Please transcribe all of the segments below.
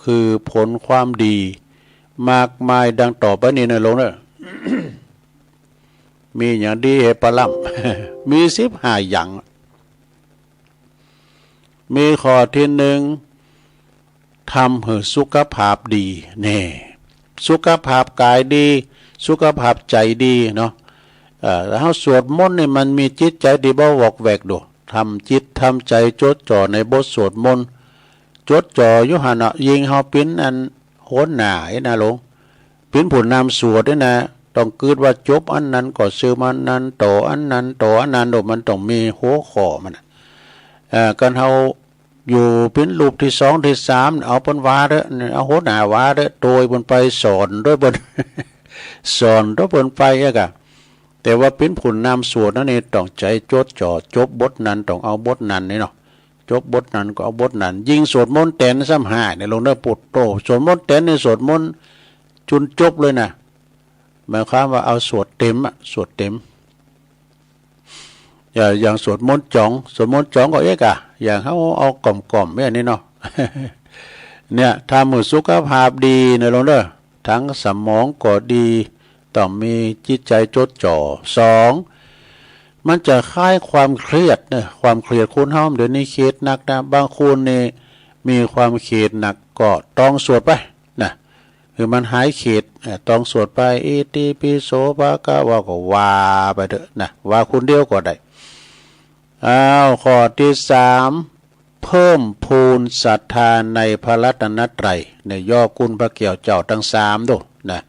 คือผลความดีมากมายดังต่อไปนี้นะหลวงเนอะ มีอย่างดีเฮปลัม มี15อย่างมีข้อที่หนึ่งทำให้สุขภาพดีแน่สุขภาพกายดีสุขภาพใจดีเนาะแล้วสวดมนต์นี่มันมีจิตใจดีบ่วอกแวกดูทำจิตทำใจจดจ่อในบทสวดมนต์จดจ่ออยู่หั่นน่ะยิงเฮาปิ้นอันโหนหน้าไอ้นะหลวงปิ้นผู้นำสวดนี่นะต้องกึดว่าจบอันนั้นก็ซื้อมันนั้นต่ออันนั้นต่ออันนั้นโดมันต้องมีหัวข้อมันกันเฮาอยู่เป็นรูปที่2ที่3เอาเปิ้นว่าเด้อเอาโหหน้าว่าเด้อโดยเปิ้นไปสอนด้วยเปิ้น สอนด้วยเปิ้นไปอะกะแต่ว่าเป็นผู้นำสวดนั่นนี่ต้องใจจดจ่อจบบทนั้นต้องเอาบทนั้นนี่เนาะจบบทนั้นก็เอาบทนั้นยิ่งสวดมนต์แต่นซ้ำหาเนี่ยลงได้ปุดโตสวดมนต์แต่นนี่สวดมนต์จุนจบเลยนะหมายความว่าเอาสวดเต็มอะสวดเต็มอย่างสวดมนต์จ่องสวดมนต์จ่องก็เอ๊ะกะอย่างเขาเอากล่อมๆแบบนี้เนาะ เนี่ยถ้ามือสุขภาพดีเนี่ยลงเด้อทั้งสมองก็ดีต้องมีจิตใจจดจ่อ2มันจะคลายความเครียดเนี่ยความเครียดคุณเฮาเดี๋ยวนี้เครียดหนักนะบางคนนี่มีความเครียดหนักก็ต้องสวดไปนะคือมันหายเครียดต้องสวดไปอิติปิโสภะคะวะก็ว่าไปเถอะนะว่าคนเดียวก็ได้ข้อที่3เพิ่มพูนศรัทธาในพระรัตนตรัยในย่อคุณพระเกี่ยวเจ้าทั้ง3ด้วยนะ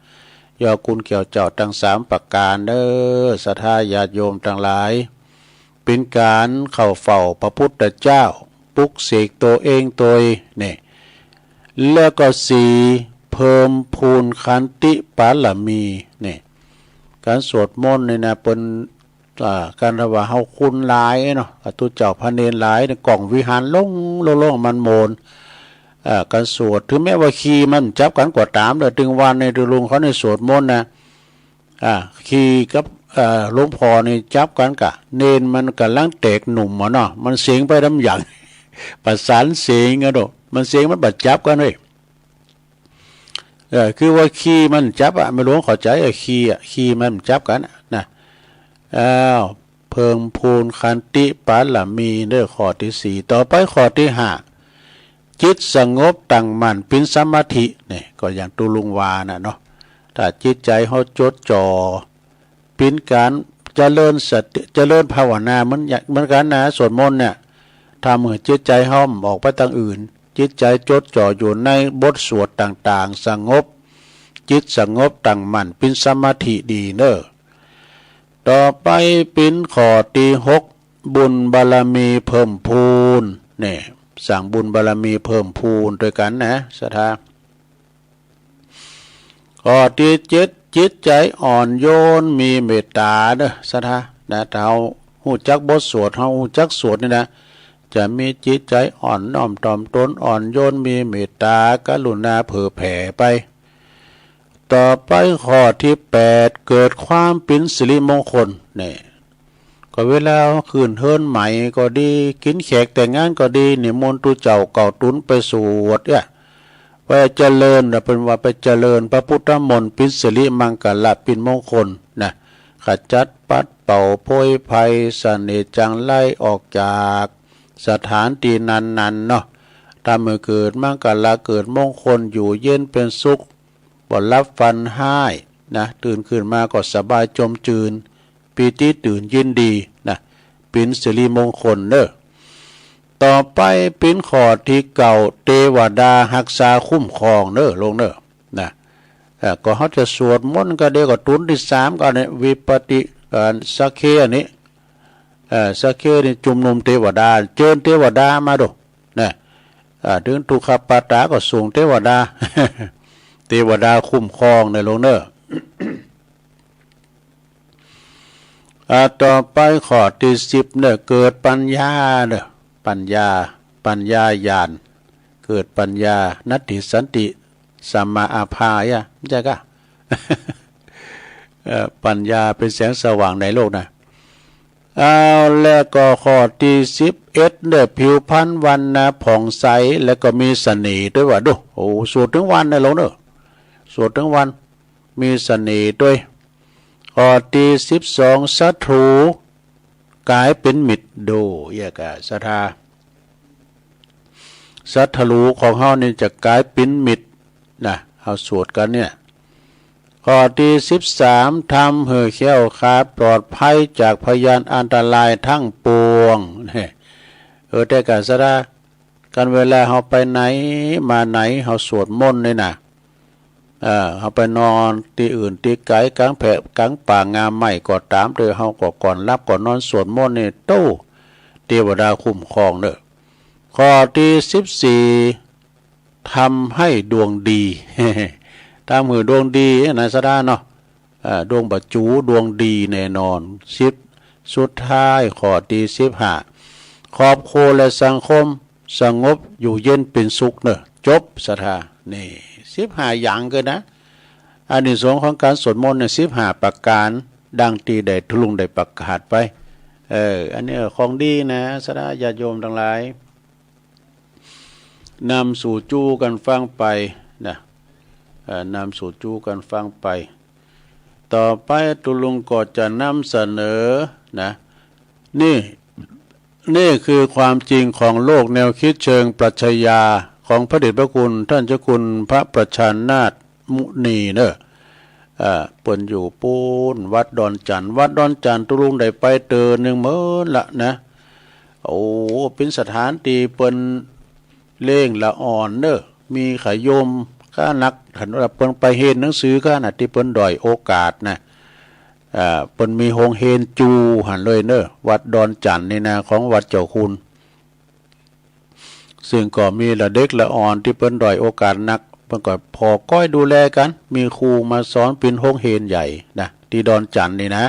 ย่อคุณเกี่ยวเจ้าทั้ง3ประการเด้อศรัทธาญาติโยมทั้งหลายเป็นการเข้าเฝ้าพระพุทธเจ้าปลุกเสกตัวเองตัวนี่แล้วก็4เพิ่มพูนขันติปาลมีนี่การสวดมนต์นี่นะเป็นการว่าเฮาคุณหลายเนาะตุเจ้าพระเนรหลายในกล่องวิหารลงมันโมนการสวดถึงแม้ว่าคีมันจับกันกว่าตามเลยถึงวันในตุลุงเขาในสวดมนต์นะคีกับหลวงพ่อนี่จับกันกะเนนมันกำลังเตกหนุ่มเนาะมันเสียงไปน้ำอย่าง ประสานเสียงอะโดมันเสียงมันบัดจับกันเลยคือว่าคีมันจับไม่รู้เข้าใจคีมันจับกันนะเพิ่มพูนขันติปาลมีเด้อข้อที่4ต่อไปข้อที่5จิตสงบตั้งมั่นเป็นสมาธินี่ก็อย่างตุลุงวานะเนาะถ้าจิตใจเฮาจดจ่อเป็นการเจริญสติเจริญภาวนาเหมือนกันนะสวดมนต์เนี่ยถ้าเมื่อจิตใจเฮาออกไปทางอื่นจิตใจจดจ่ออยู่ในบทสวดต่างๆสงบจิตสงบตั้งมั่นเป็นสมาธิดีเด้อต่อไปเป็นข้อที่6บุญบารมีเพิ่มพูนนี่สั่งบุญบารมีเพิ่มพูนด้วยกันนะศรัทธาข้อที่7จิตใจอ่อนโยนมีเมตตาเด้อศรัทธานะถ้าเฮาฮู้จักบทสวดเฮาฮู้จักสวดนี่นะจะมีจิตใจอ่อนน้อมถ่อมตนอ่อนโยนมีเมตตากรุณาเผื่อแผ่ไปต่อไปข้อที่8เกิดความเป็นสิริมงคลนี่ก็เวลาคืนเฮิรนใหม่ก็ดีกินแขกแต่งงานก็ดีนิมนต์ตุเจ้าเก่าตุนไปสวดไปเจริญเป็นว่าไปเจริญพระพุทธมนต์เป็นสิริมังกรเป็นมงคลนะขจัดปัดเป่าโพยภัยเสน่ห์จังไล่ออกจากสถานที่นั้นๆเนาะถ้าเมื่อเกิดมังกรเกิดมงคลอยู่เย็นเป็นสุขบ่รับฟันให้นะตื่นขึ้นมาก็สบายจมจืนปีติตื่นยินดีนะเป็นสิริมงคลเด้อต่อไปเป็นข้อที่เก่าเทวดารักษาคุ้มครองเด้อลงเด้อนะก็เขาจะสวดมนต์ก็ได้ก็ตุนที่3ก็เนี่ยวิปติสักเคนี้สักเคนี่จุมนุมเทวดาเชิญเทวดามาดูนะถึงทุกขปาตาก็ส่งเทวดา เทวดาคุ้มครองในลงเด้อต่อไปข้อที่10เนี่ยเกิดปัญญาเด้อปัญญาญาณเกิดปัญญานัตติสันติสัมมาอาภายะใช่กะ ปัญญาเป็นแสงสว่างในโลกนะ เอาแล้วก็ข้อที่11เนี่ยผิวพรรณวันนะผ่องใสแล้วก็มีเสน่ห์ด้วยว่ะดูโอ้สวดทั้งวันนะลงเด้อสวดทั้งวันมีเสน่ห์ด้วยข้อที่12ศัตรูกลายเป็นมิตรดูแยกะศรัทธาศัตรูของเฮานี่จะกลายเป็นมิตรนะเอาสวดกันเนี่ยข้อที่13ทำให้แคล้วคลาดปลอดภัยจากพยานอันตรายทั้งปวงเนี่ยแต่กะศรัทธากันเวลาเฮาไปไหนมาไหนเฮาสวดมนต์นี่นะเขาไปนอนที่อื่นที่ไกลกลางแผะกลางป่างามใหม่ก็ตามเด้อเฮาก็ก่อนรับก่อนนอนสวดมนต์นี่โตเทวดาคุ้มครองเด้อข้อที่14ทำให้ดวงดี ตามมือดวงดีนะสะดาเนาะดวงบัจจูดวงดีแน่นอนสุดท้ายข้อที่15ครอบครัวและสังคมสงบอยู่เย็นเป็นสุขเนอะจบศรัทธานี่15อย่างเกินนะอานิสงส์ของการสวดมนต์เนี่ย15ประการดังที่ได้ทุลุงได้ประกาศไปอันนี้ของดีนะศรัทธาญาติโยมทั้งหลายนำสู่จู้กันฟังไปนะนำสู่จู้กันฟังไปต่อไปตุลุงก็จะนำเสนอนะนี่คือความจริงของโลกแนวคิดเชิงปรัชญาของพระเดชพระคุณท่านเจ้าคุณพระประชานาถมุนีเนอะเปิ้นอยู่ปูนวัดดอนจันทร์ตุลุงได้ไปเตือน1 มื้อละนะโอ้เป็นสถานที่เปิ้นเล่งละอ่อนเนอะมีขยมข้านักหันว่าเปิ้นไปเห็นหนังสือข้าน่ะที่เปิ้นด้อยโอกาสนะเปิ้นมีโฮงเฮนจูหันเลยเนอะวัดดอนจันทร์นี่นะของวัดเจ้าคุณซึ่งก็มีละเด็กละอ่อนที่เปิ้นด้อยโอกาสนักเปิ้นก็พอก้อยดูแลกันมีครูมาสอนเป็นโฮงเฮนใหญ่นะที่ดอนจันทร์นี่นะ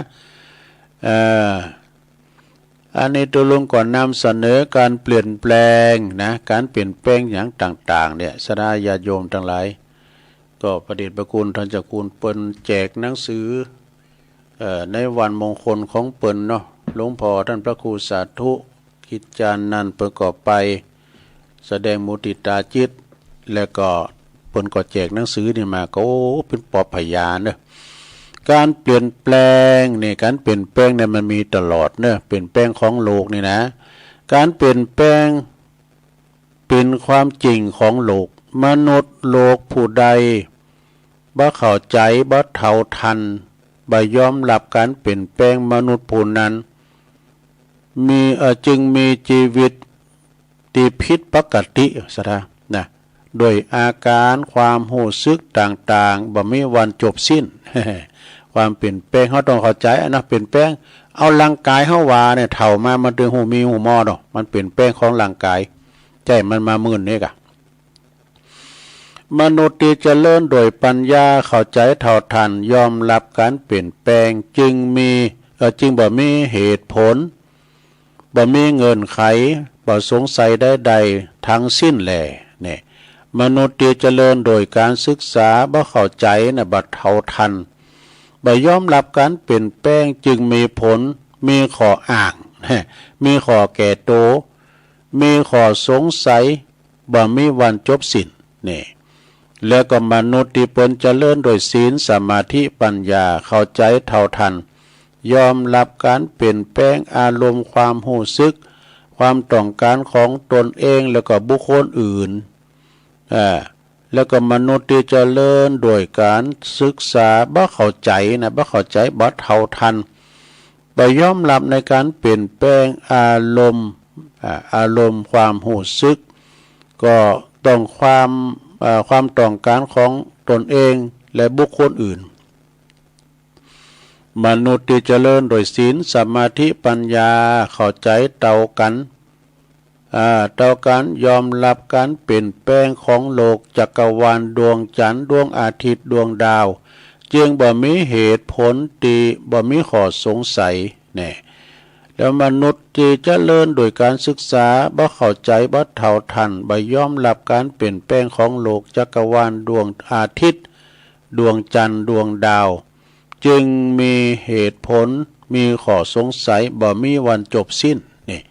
อันนี้ตัวลุงก่อนนำเสนอการเปลี่ยนแปลงนะการเปลี่ยนแปลงอย่างต่างๆเนี่ยศรัทธาญาติโยมทั้งหลายก็พระเดชพระคุณท่านเจ้าคุณเปิ้นแจกหนังสือในวันมงคลของเปิ้นเนาะหลวงพ่อท่านพระครูสาธุกิจจานันท์เปิ้นก็ไปแสดงมุติตาจิตแล้วก็เปิ้นก็แจกหนังสือนี่มาก็เป็นปอบพยานเนอะการเปลี่ยนแปลงนี่การเปลี่ยนแปลงเนี่ยมันมีตลอดเนอะเปลี่ยนแปลงของโลกนี่นะการเปลี่ยนแปลงเป็นความจริงของโลกมนุษย์โลกผู้ใดบ่เข้าใจบ่เท่าทันบ่ยอมรับการเปลี่ยนแปลงมนุษย์ผู้นั้นจึงมีชีวิตที่ผิดปกติซะนะโดยอาการความรู้สึกต่างๆบ่มีวันจบสิ้น ความเปลี่ยนแปลงเขาต้องเข้าใจนะเปลี่ยนแปลงเอาร่างกายเฮาว่าเนี่ยเฒ่ามามันถึงหูมีหูมอดอกมันเปลี่ยนแปลงของร่างกายใจมันมามื่นนี่กะมนุษย์ที่เจริญโดยปัญญาเข้าใจเท่าทันยอมรับการเปลี่ยนแปลงจึงบ่มีเหตุผลบ่มีเงื่อนไขบ่สงสัยใดๆทั้งสิ้นแลเนี่ยมนุษย์ที่เจริญโดยการศึกษาบ่เข้าใจนะบ่เท่าทันบ่ยอมรับการเปลี่ยนแปลงจึงมีผลมีข้ออ้างมีข้อแก่โตมีข้อสงสัยบ่มีวันจบสิ้นนี่แล้วก็มนุษย์ที่เปิ้นเจริญโดยศีลสมาธิปัญญาเข้าใจเท่าทันยอมรับการเปลี่ยนแปลงอารมณ์ความรู้สึกความต้องการของตนเองแล้วก็บุคคลอื่นแล้วก็มนุษย์ที่เจริญโดยการศึกษาบ่เข้าใจนะบ่เข้าใจบ่เท่าทันบ่ยอมรับในการเปลี่ยนแปลงอารมณ์ความรู้สึกก็ต้องความต้องการของตนเองและบุคคลอื่นมนุษย์ที่เจริญโดยศีลสมาธิปัญญาเข้าใจเท่ากันยอมรับการเปลี่ยนแปลงของโลกจักรวาลดวงจันทร์ดวงอาทิตย์ดวงดาวจึงบ่มีเหตุผลที่บ่มีข้อสงสัยแน่แล้วมนุษย์ที่เจริญโดยการศึกษาบ่เข้าใจบ่เท่าทันบ่ยอมรับการเปลี่ยนแปลงของโลกจักรวาลดวงอาทิตย์ดวงจันทร์ดวงดาวจึงมีเหตุผล มีข้อสงสัยบ่มีวันจบสิ้นนี่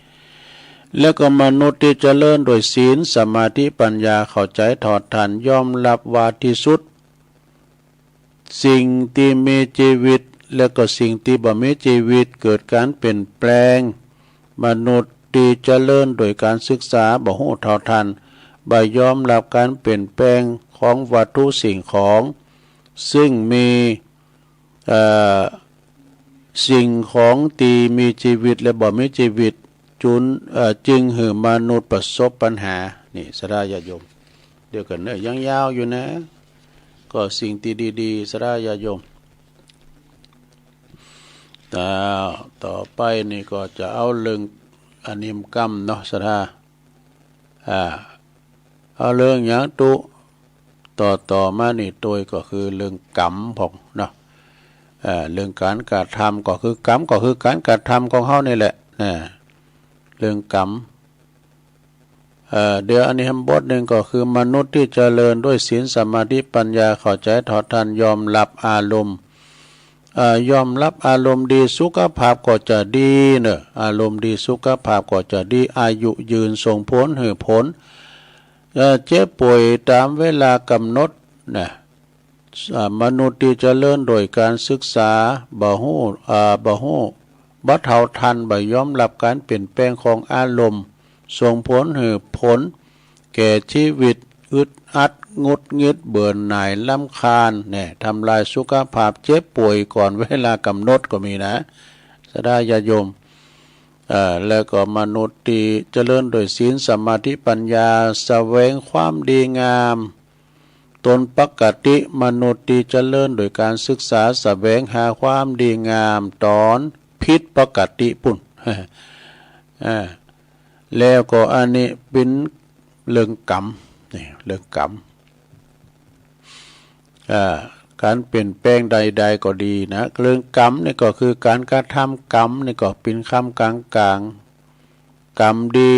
แล้วก็มนุษย์ที่เจริญโดยศีลสมาธิปัญญาเข้าใจถอดถอนยอมรับว่าที่สุดสิ่งที่มีชีวิตแล้วก็สิ่งที่บ่มีชีวิตเกิดการเปลี่ยนแปลงมนุษย์ที่เจริญโดยการศึกษาบ่ฮู้เท่าทันบ่ยอมรับการเปลี่ยนแปลงของวัตถุสิ่งของซึ่งมีสิ่งของที่มีชีวิตและบ่มีชีวิตจึงหือมนุษย์ประสบปัญหานี่สราญาโยมเดี๋ยวกันเนอะยังยาวอยู่นะก็สิ่งที่ดีๆสราญาโยมต่อไปนี่ก็จะเอาเรื่องอนิมกรรมเนาะสราเอาเรื่องอย่างต่อมานี่ตัวก็คือเรื่องกรรมพองเนาะเรื่องการกระทำก็คือกรรมก็คือการกระทำของเขานี่แหละเรื่องกรรมเดี๋ยวอันนี้บทหนึ่งก็คือมนุษย์ที่เจริญด้วยศีลสมาธิปัญญาเข้าใจถอดถอนยอมรับอารมณ์ยอมรับอารมณ์ดีสุขภาพก็จะดีเนอะอารมณ์ดีสุขภาพก็จะดีอายุยืนส่งผลหือผลเจ็บป่วยตามเวลากำหนดนะมนุษย์ที่เจริญโดยการศึกษาบ่ฮู้บ่เท่าทันบ่ยอมรับการเปลี่ยนแปลงของอารมณ์ส่งผลหือผลแก่ชีวิตอึดอัดงุดงิดเบื่อหน่ายรำคาญเนี่ยทำลายสุขภาพเจ็บป่วยก่อนเวลากำหนดก็มีนะสดาญาโยมแล้วก็มนุษย์ที่เจริญโดยศีลสมาธิปัญญาแสวงความดีงามตนปกติมนุษย์ที่เจริญโดยการศึกษาแสวงหาความดีงามตอนผิดปกติปุ่น แล้วก็อันนี้เป็นเรื่องกรรมนี่เรื่องกรรมการเปลี่ยนแปลงใดๆก็ดีนะเรื่องกรรมนี่ก็คือการกระทำกรรมนี่ก็เป็นคำกลางๆกรรมดี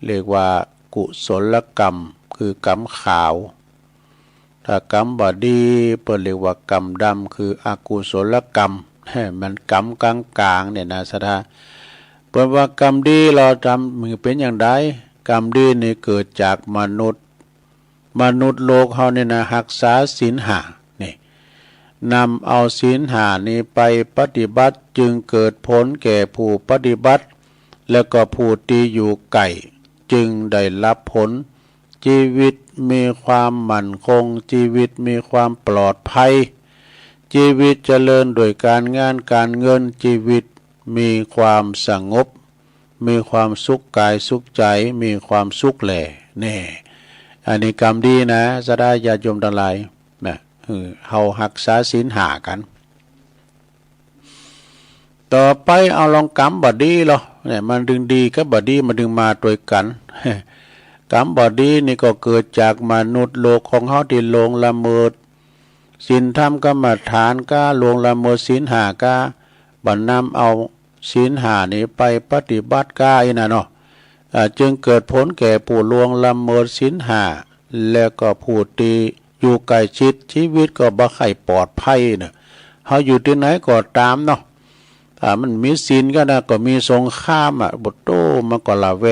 เรียกว่ากุศลกรรมคือกรรมขาวถ้ากรรมบดีเปิดเรียกว่ากรรมดำคืออกุศลกรรมมันกรรมกลางๆเนี่ยนะสถาเปิดว่ากรรมดีเราทำมือเป็นอย่างไรกรรมดีนี่เกิดจากมนุษย์โลกเขาเนี่ยนะรักษาศีลห้านี่นำเอาศีลห้านี้ไปปฏิบัติจึงเกิดผลแก่ผู้ปฏิบัติแล้วก็ผู้ที่อยู่ไกลจึงได้รับผลชีวิตมีความมั่นคงชีวิตมีความปลอดภัยชีวิตเจริญโดยการงานการเงินชีวิตมีความสงบมีความสุขกายสุขใจมีความสุขแหล่แน่อันนี้กรรมดีนะจะได้ญาติโยมทั้งหลายนะเฮารักษาศีลห้ากันต่อไปเอาลองกรรมบดีเหรอเนี่ยมันดึงดีกับบดีมันดึงมาด้วยกัน กรรมบดีนี่ก็เกิดจากมนุษย์โลกของเฮาที่ลงละเมิดศีลธรรมกรรมฐานก้าลงละเมิดศีลห้าก้าบันนำเอาศีลห้านี้ไปปฏิบัติก้าอีนะเนาะจึงเกิดผลแก่ผู้ล่วงละเมิดศีลห้าแล้วก็ผู้ที่อยู่ใกล้ชิดชีวิตก็บ่ค่อยปลอดภัยเนาะเฮาอยู่ที่ไหนก็ตามเนาะถ้ามันมีศีลก็นะก็มีสงครามบ่โตมันก็ละแว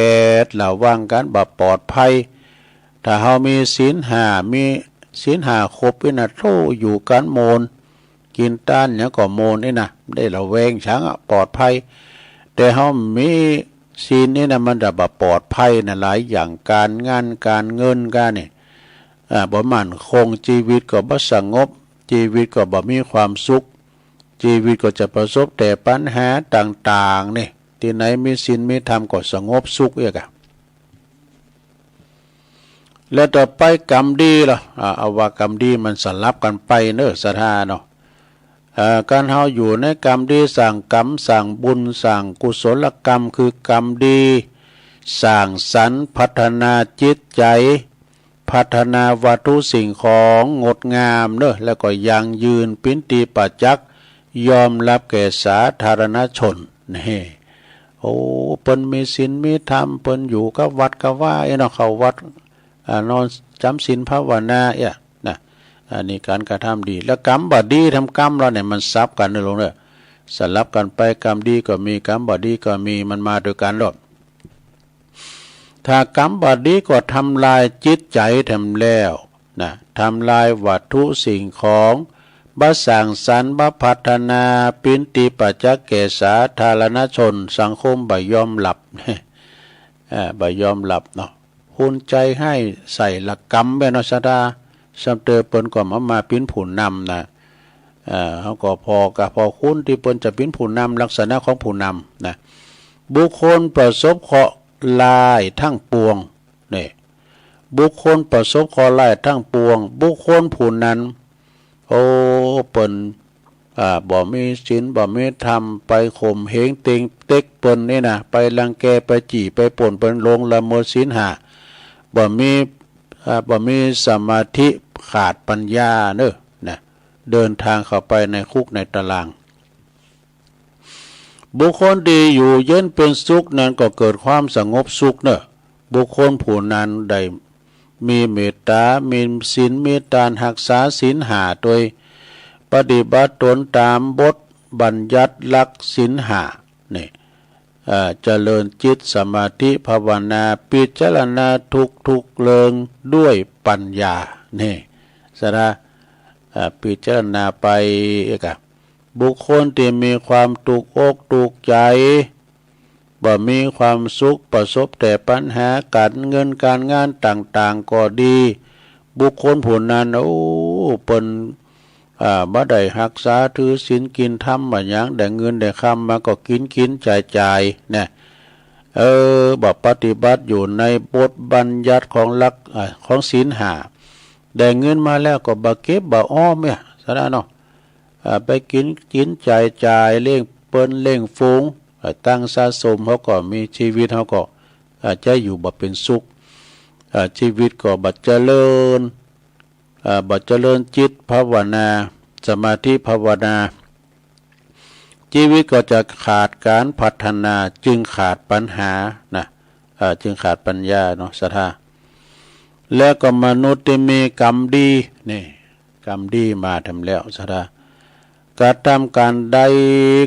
ดระวังกันบ่ปลอดภัยถ้าเฮามีศีลห้ามีศีลห้าครบนี่นะโตอยู่กันโมนกินต้านเนี่ยก็โมนนี่นะได้ระแวงช้างปลอดภัยแต่เฮามีศีลนี่นะมันจะบ่ปลอดภัยนะหลายอย่างการงานการเงินกันนี่บ่มั่นคงชีวิตก็บ่สงบชีวิตก็บ่มีความสุขชีวิตก็จะประสบแต่ปัญหาต่างๆนี่ที่ไหนมีศีลมีธรรมก็สงบสุขอีกแล้วต่อไปกรรมดีล่ะเอาว่ากรรมดีมันสลับกันไปเน้อศรัทธาเนาะการเฮาอยู่ในกรรมดีสร้างกรรมสร้างบุญสร้างกุศลกรรมคือกรรมดีสร้างสรรค์พัฒนาจิตใจพัฒนาวัตถุสิ่งของงดงามเนอะแล้วก็ยังยืนปินตีปัจจักยอมรับแก่สาธารณชนนี่โอ้เปิ้นมีศีลมีธรรมเปิ้นอยู่กับวัดกับว่าเนาะเข้าวัดนอนจำศีลภาวนานะอันนี้การกระทำดีแล้วกรรมบดีทำกรรมเราเนี่ยมันซับกันลงเลย สลับกันไปกรรมดีก็มีกรรมบ่ดีก็มีมันมาด้วยกันหรอกถ้ากรรมบ่ดีก็ทำลายจิตใจทำแล้วนะทำลายวัตถุสิ่งของบ่สร้างสรรค์บ่พัฒนาปินติปัจจเกสาธารณชนสังคมบ่ยอมหลับบ่ยอมหลับเนาะหุ่นใจให้ใส่ละกรรมแม่นสดาสำเตอเปิ้นก็มาปิ้นผู้นำนะเขาก็พอคุณที่เปิ้นจะปิ้นผู้นำลักษณะของผู้นำนะบุคคลประสบเคราะห์ลายทั้งปวงนี่บุคคลประสบเคราะห์ลายทั้งปวงบุคคลผู้นั้นโอ้เปิ้นบ่มีศีลบ่มีธรรมไปข่มเหงติงเต็กเปิ้นนี่นะไปรังแกไปจี้ไปป่นเปิ้นลงละเมิดศีลห้าบ่มีสมาธิขาดปัญญาเด้อนะเดินทางเข้าไปในคุกในตารางบุคคลดีอยู่เย็นเป็นสุขนั้นก็เกิดความสงบสุขเนอะบุคคลผู้นั้นได้มีเมตตามีศีลมีทานรักษาศีลห้าโดยปฏิบัติตนตามบทบัญญัติหลักศีลห้านี่เจริญจิตสมาธิภาวนาพิจารณาทุกเรื่องด้วยปัญญานี่สระพิจารณาไปกับบุคคลที่มีความถูกอกถูกใจบ่มีความสุขประสบแต่ปัญหาการเงินการงานต่างๆก็ดีบุคคลผู้นั้นโอ้เปิ้นบ่ได้รักษาถือศีลกินธรรมมาหยังได้เงินได้คำมาก็กินจ่ายเนี่ยบ่ปฏิบัติอยู่ในบทบัญญัติของหลักของศีลห้าได้เงินมาแล้วก็บ่เก็บบ่อ้อมเนี่ยซะนะเนาะไปกินจ่ายเลี้ยงเปิ้นเลี้ยงฝูงตั้งสะสมเขาก็มีชีวิตเขาก็จะอยู่บ่เป็นสุขชีวิตก็บ่เจริญจิตภาวนาสมาธิภาวนาชีวิตก็จะขาดการพัฒนาจึงขาดปัญหานะจึงขาดปัญญาเนาะศรัทธาแล้วก็มนุษย์ที่มีกรรมดีนี่กรรมดีมาทำแล้วศรัทธาการทำการใด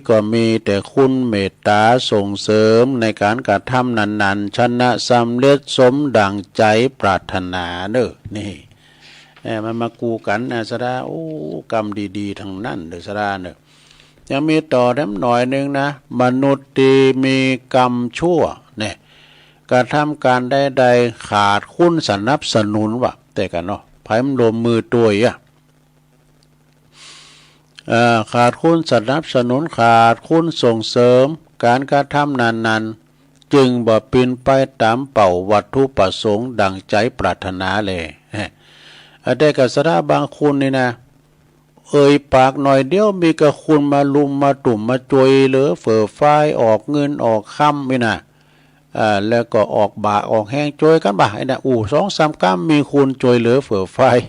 ก็มีแต่คุณเมตตาส่งเสริมในการกระทำนั้นๆชนะสำเร็จสมดังใจปรารถนาเด้อนี่มันมากูกันสระโอ้กรรมดีๆทั้งนั้นเด้อสระเด้อยังมีต่อแถมหน่อยนึงนะมนุษย์ที่มีกรรมชั่วเนี่ยกระทำการใดๆขาดคุณสนับสนุนว่ะแต่กันเนาะไผมันรวมมือตัวขาดคุณสนับสนุนขาดคุณส่งเสริมการกระทำนั้นๆจึงบ่เป็นไปตามเป้าวัตถุประสงค์ดังใจปรารถนาเลยแต่กษัตริย์บางคนนี่นะปากหน่อยเดียวมีกระคุณมาลุมมาตุ่มมาจวยเหลือเฟื่อฟ้ายออกเงินออกค่ำนี่นะแล้วก็ออกบาออกแห้งจวยกันบ่าไอ้นะ2-3 ก้ามมีคุณจวยเหลือเฟื่อฟ้าย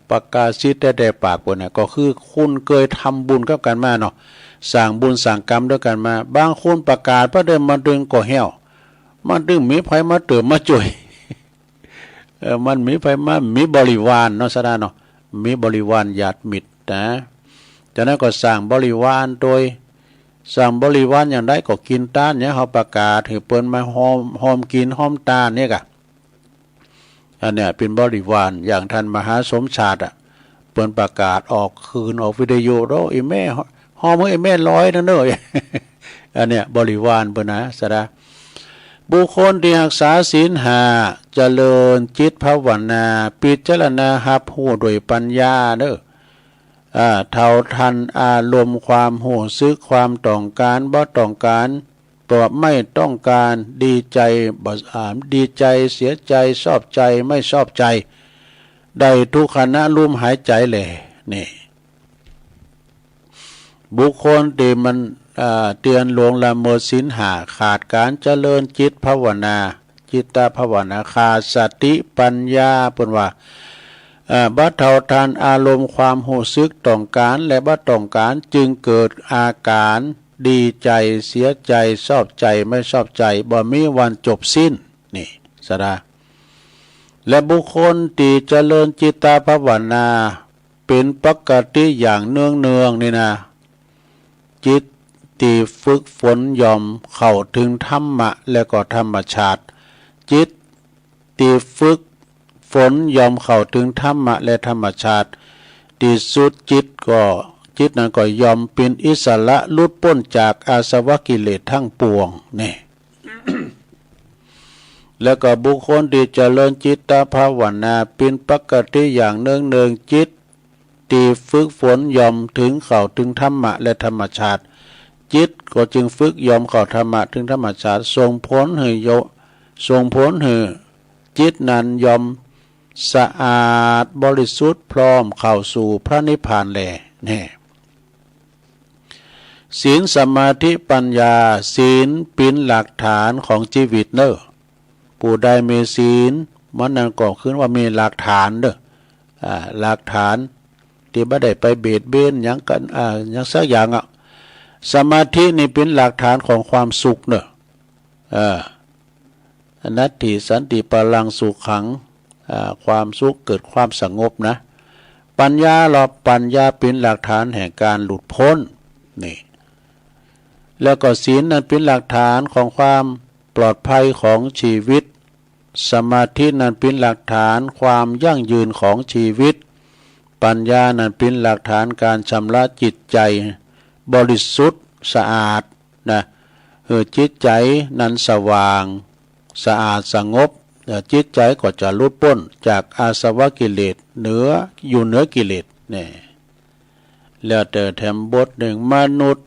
ประกาศสิทธิ์แต่ปากบนน่ะก็คือคุณเคยทำบุญกับกันมาเนาะสั่งบุญสั่งกรรมด้วยกันมาบางคนประกาศพระเดิมมาดึงก็เหี่ยวมันดึงมีไผมาเติมมาจวยมันมีไผมามีบริวารเนาะซะนะเนาะมีบริวารญาติมิตรนะจากนั้นก็สร้างบริวารโดยสร้างบริวารอย่างไรก็กินต้านเนี่ยเขาประกาศให้เปิ้นมาหอมกินหอมตานเนี่ยกะอันเนี้ยเป็นบริวารอย่างท่านมหาสมชาติเปิ้นประกาศออกคืนออกวิทยุโรอีแม่หอมไอ้แม่ร้อยนั่นเด้ออันเนี้ยบริวารเปิ้นนะซะนะบุคคลที่รักษาศีลห้าเจริญจิตภาวนาพิจารณารับรู้โดยปัญญาเด้อเท่าทันอารมณ์ความรู้สึกความต้องการบ่ต้องการตัวไม่ต้องการดีใจบ่ดีใจเสียใจชอบใจไม่ชอบใจได้ทุกขณะลมหายใจแลนี่บุคคลที่มันเตือนหลวงละเมิดศีลห้าขาดการเจริญจิตภาวนาจิตตภาวนาขาดสติปัญญาเพิ่นว่าบ่เท่าทันอารมณ์ความรู้สึกต้องการและบ่ต้องการจึงเกิดอาการดีใจเสียใจชอบใจไม่ชอบใจบ่มีวันจบสิ้นนี่สระและบุคคลที่เจริญจิตตภาวนาเป็นปกติอย่างเนืองๆนี่นะ จิตที่ฝึกฝนยอมเข้าถึงธรรมะและก็ธรรมชาติจิตที่ฝึกฝนยอมเข้าถึงธรรมะและธรรมชาติที่สุดจิตนั้นก็ยอมเป็นอิสระหลุดพ้นจากอาสวะกิเลสทั้งปวงนี่ แล้วก็บุคคลที่เจริญจิตตภาวนาเป็นปกติอย่างเนืองจิตที่ฝึกฝนยอมถึงเข้าถึงธรรมะและธรรมชาติจิตก็จึงฝึกยอมเข้าธรรมะถึงธรรมชาติส่งผลให้จิตนั้นยอมสะอาดบริสุทธิ์พร้อมเข้าสู่พระนิพพานแลแน่ศีลสมาธิปัญญาศีลเป็นหลักฐานของชีวิตเนอะผู้ใดมีศีลมันนั่นก็คือว่ามีหลักฐานเด้อหลักฐานที่บ่ได้ไปเบียดเบียนหยังกันหยังสักอย่างสมาธินี่เป็นหลักฐานของความสุขเนอะนัตถิสันติพลังสุขขังความสุขเกิดความสงบนะปัญญาเป็นหลักฐานแห่งการหลุดพ้นนี่แล้วก็ศีลนั้นเป็นหลักฐานของความปลอดภัยของชีวิตสมาธินั้นเป็นหลักฐานความยั่งยืนของชีวิตปัญญานั้นเป็นหลักฐานการชำระจิตใจบริสุทธิ์สะอาดนะจิตใจนั้นสว่างสะอาดสงบจิตใจก็จะหลุดพ้นจากอาสวะกิเลสเหนือกิเลสนี่แล้วแต่แถมบทหนึ่งมนุษย์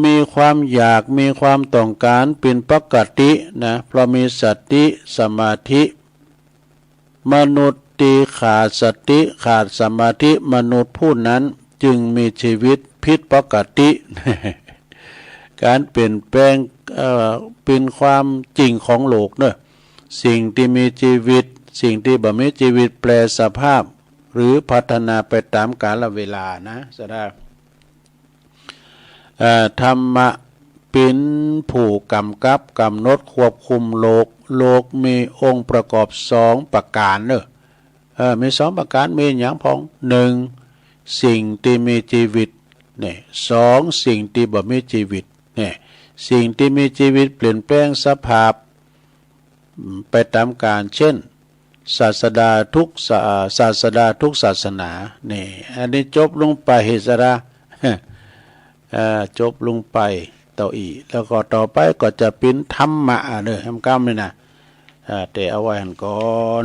มีความอยากมีความต้องการเป็นปกตินะเพราะมีสติสมาธิมนุษย์ที่ขาดสติขาดสมาธิมนุษย์ผู้นั้นจึงมีชีวิตผิดปกติ การเปลี่ยนแปลงเป็นความจริงของโลกเนอะสิ่งที่มีชีวิตสิ่งที่บ่มีชีวิตแปลสภาพหรือพัฒนาไปตามกาลเวลานะสดาธรรมะเป็นผู้กำกับกำหนดควบคุมโลกมีองค์ประกอบ2ประการเนอะมี2ประการมีอย่างพ้อง1สิ่งที่มีชีวิตเนี่ย2สิ่งที่บ่มีชีวิตเนี่ยสิ่งที่มีชีวิตเปลี่ยนแปลงสภาพไปตามกาลเช่นศาสดาทุกศาสนานี่อันนี้จบลงไปเหตุระจบลงไปต่ออีกแล้วก็ต่อไปก็จะเป็นธรรมะเนี่ยทำกรรมเลยนะแต่เอาไว้หันก่อน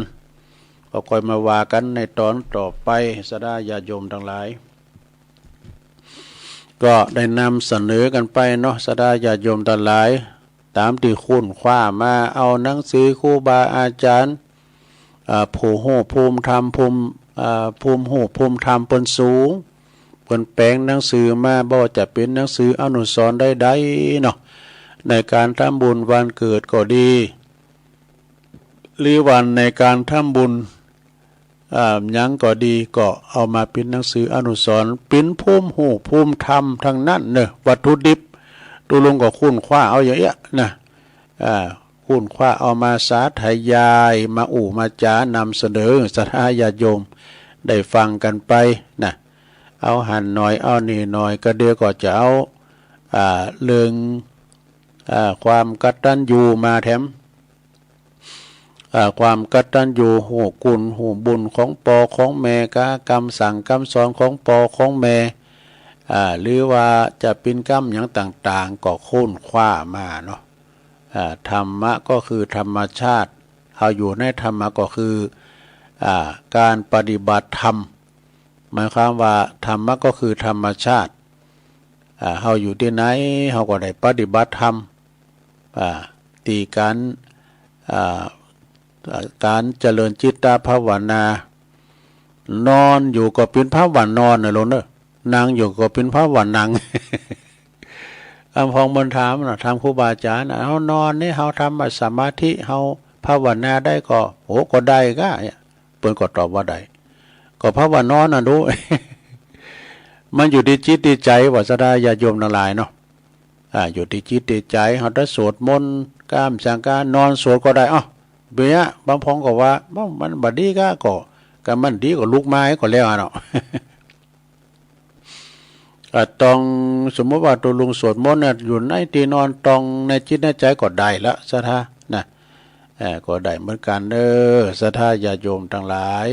ก็ค่อยมาว่ากันในตอนต่อไปสดาญาโยมทั้งหลายก็ได้นำเสนอกันไปเนาะสดาญาโยมทั้งหลายตามที่คุ้นคว้ามาเอาหนังสือครูบาอาจารย์ผู้โหภูมิธรรมภูมิธรรมเปิ้นสูงเปิ้นแปลงหนังสือมาบ่จะเป็นหนังสืออนุสรณ์ใดๆเนาะในการทำบุญวันเกิดก็ดีหรือวันในการทำบุญยังก็ดีก็เอามาเป็นหนังสืออนุสรณ์เป็นภูมิธรรมทั้งนั้นเนอะวัตถุดิบตุลงก็คุ้นคว้าเอาอย่างเงี้ยนะคุ้นคว้าเอามาสาธยายมามาจานำเสนอสาญาติโยมได้ฟังกันไปนะเอาหันหน่อยเอานี่หน่อยก็เดี๋ยวก็จะเอาเรื่องความกตัญญูมาแถมความกตัญญูหูกุลหูบุญของปอของแม่กรรมสั่งกรรมสอนของปอของแม่หรือว่าจะเป็นกรรมอย่างต่างๆก็ค้นคว้ามาเนาะธรรมะก็คือธรรมชาติเราอยู่ในธรรมะก็คือการปฏิบัติธรรมหมายความว่าธรรมะก็คือธรรมชาติเราอยู่ที่ไหนเราก็ได้ปฏิบัติธรรมตีการเจริญจิตตภาวนานอนอยู่ก็เป็นภาวานอนนะโลเนอะนั่งอยู่ก็เป็นภาวานั่ง อำพองบนถามนะทำครูบาอาจารย์เฮานอนนี่เฮาทำสมาธิเฮาภาวนาได้ก็ก็ได้ก็เปิ้นก็ตอบว่าได้ก็ภาวนอนน่ะดู มันอยู่ที่จิตที่ใจว่าสดาญาโยมทั้งหลายเนาะอยู่ที่จิตที่ใจเฮาได้สวดมนต์กามสังการนอนสวดก็ได้เบียบางพองก็ว่ามันบัดดีก็มันดีก็ลุกไม้ก็แล้วเนาะ ต้องสมมติว่าตัวลุงสวดมนต์น่ะอยู่ในที่นอนตรงในจิตในใจก็ได้ละศรัทธานะก็ได้เหมือนกันเด้อศรัทธาญาติโยมทั้งหลาย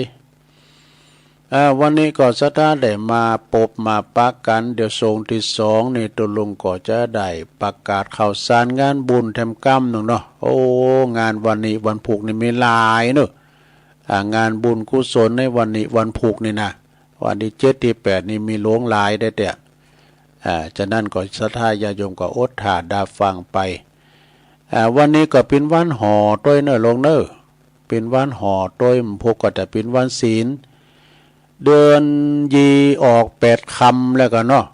วันนี้ก็ศรัทธาได้มาปบมาปักกันเดี๋ยวทรงที่สองนี่ตัวลุงก็จะได้ประกาศข่าวสารงานบุญแถมกรรมหนึ่งเนาะโอ้งานวันนี้วันผูกนี่มีหลายเนอะงานบุญกุศลในวันนี้วันผูกนี่นะวันที่7ที่8นี่มีหลวงหลายได้แต่ฉะนั้นก็ศรัทธาญาติโยมก็อดถ่าดาฟังไปวันนี้ก็เป็นวันห่อต้วยเนอะลงเนอะเป็นวันห่อต้วยพวกก็จะเป็นวันศีลเดือนยีออก8ค่ำแล้วก็เนาะ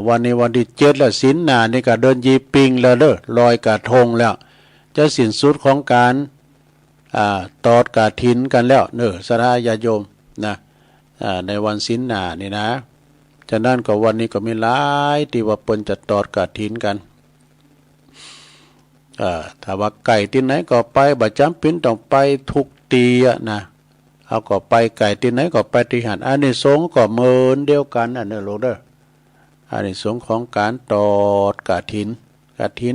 วันนี้วันที่7แล้วศีลหน้านี่ก็เดือนยีปิงแล้วเด้อลอยกระทงแล้วจะสิ้นสุดของการตอดกฐินกันแล้วเนอะศรัทธาญาติโยมนะในวันศีลหน้านี่นะฉะนั้นก็วันนี้ก็มีหลายที่ว่าเปิ้นจะตอดกฐินกันถ้าว่าไก่ที่ไหนก็ไปบ่จำเป็นต้องไปทุกตีนะเอาก็ไปไก่ที่ไหนก็ไปที่หันอานิสงส์ก็เหมือนเดียวกันอันนี้โลกเด้ออานิสงส์ของการตอดกฐิน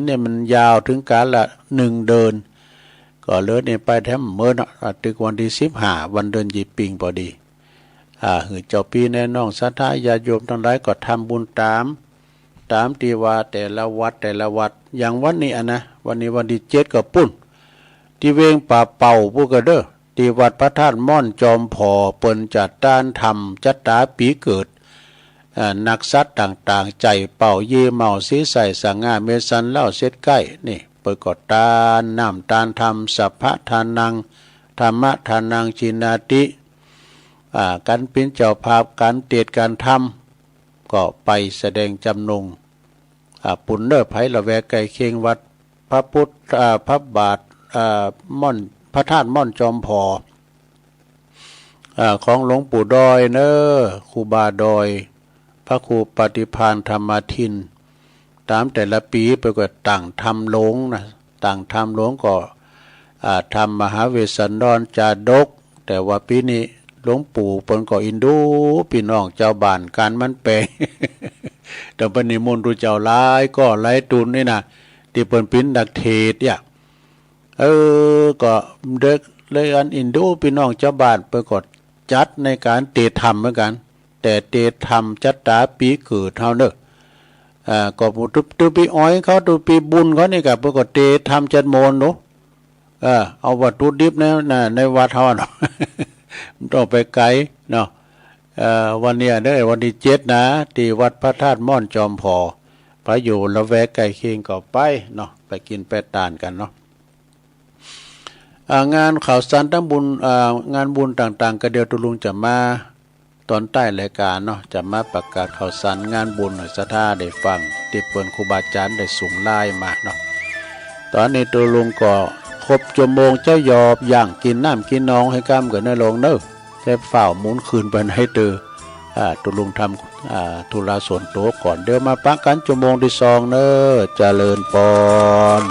เนี่ยมันยาวถึงการละ1 เดือนก็เลิศนี่ไปแถมเมื่อตึกวันที่15วันเดือนยี่ปิงพอดีหือเจ้าปีแน่น้องศรัทธาญาติโยมทั้งหลายก็ทำบุญตามที่ว่าแต่ละวัดอย่างวันนี้นะวันนี้วันที่7ก็ปุ้นที่เวงป่าเป่าผู้กระเด้อที่วัดพระธาตุม่อนจอมพอเปิ้นจัดต้านธรรมจัตตาปีเกิดนักสัตว์ต่างๆใจเป่าเยเมาสีใส่สังงาเมสันเล่าเสร็จใกล้นี่เปิดกอดตานน้ำตานธรรมสัพพะทานังธรรมะทานังชินาติการเป็นเจ้าภาพการเตดการทำก็ไปแสดงจำนงปุ่นเนอไผ่ละแวกไก่เคียงวัดพระพุทธพระบาทม่อนพระธาตุม่อนจอมพอของหลวงปู่ดอยเนอครูบาดอยพระครูปฏิภาณธรรมทินตามแต่ละปีไปก็ต่างทำหลงนะต่างทำหลงก็ทำมหาเวสสันดรจาดกแต่ว่าปีนี้หลวงปู่เปิ้นก็อินดูพี่น้องเจ้าบ้านการมันแปลง แต่ปนิมนต์เจ้าหลายก็หลายตุนนี่นะที่เปิ้นปิ้นดักเทศเนี่ยก็เด็กเลยอันอินดูพี่น้องเจ้าบ้านเปิ้นก็จัดในการเตธรรมเหมือนกันแต่เตธรรมจัตตาปีเกิดเท่าเนอะก็ตุปีอ้อยเขาตุปีบุญเขานี่ก็เปิ้นก็เตธรรมจัดมนต์เนาะเอาวัตถุดิบในวัดเฮาเนาะต้องไปไกลเนาะวันนี้ได้วันที่7นะที่วัดพระธาตุม่อนจอมพอไปอยู่ละแวกใกล้เคียงก็ไปเนาะไปกินไปตานกันเนาะงานข่าวสารทั้งบุญงานบุญต่างๆก็เดี๋ยวตุลุงจะมาตอนใต้รายการเนาะจะมาประกาศข่าวสารงานบุญศรัทธาได้ฟังที่เปิ้นครูบาอาจารย์ได้ส่งไลน์มาเนาะตอนนี้ตุลุงก็ครบชั่วโมงเจ้ายอบย่างกินน้ำกินน้องให้กำกันในลงเนอะแค่ฝ่าหมุนคืนไปให้เตอตุลุงทำธุระส่วนตัวก่อนเดี๋ยวมาปักกันชั่วโมงที่2เนอะเจริญพร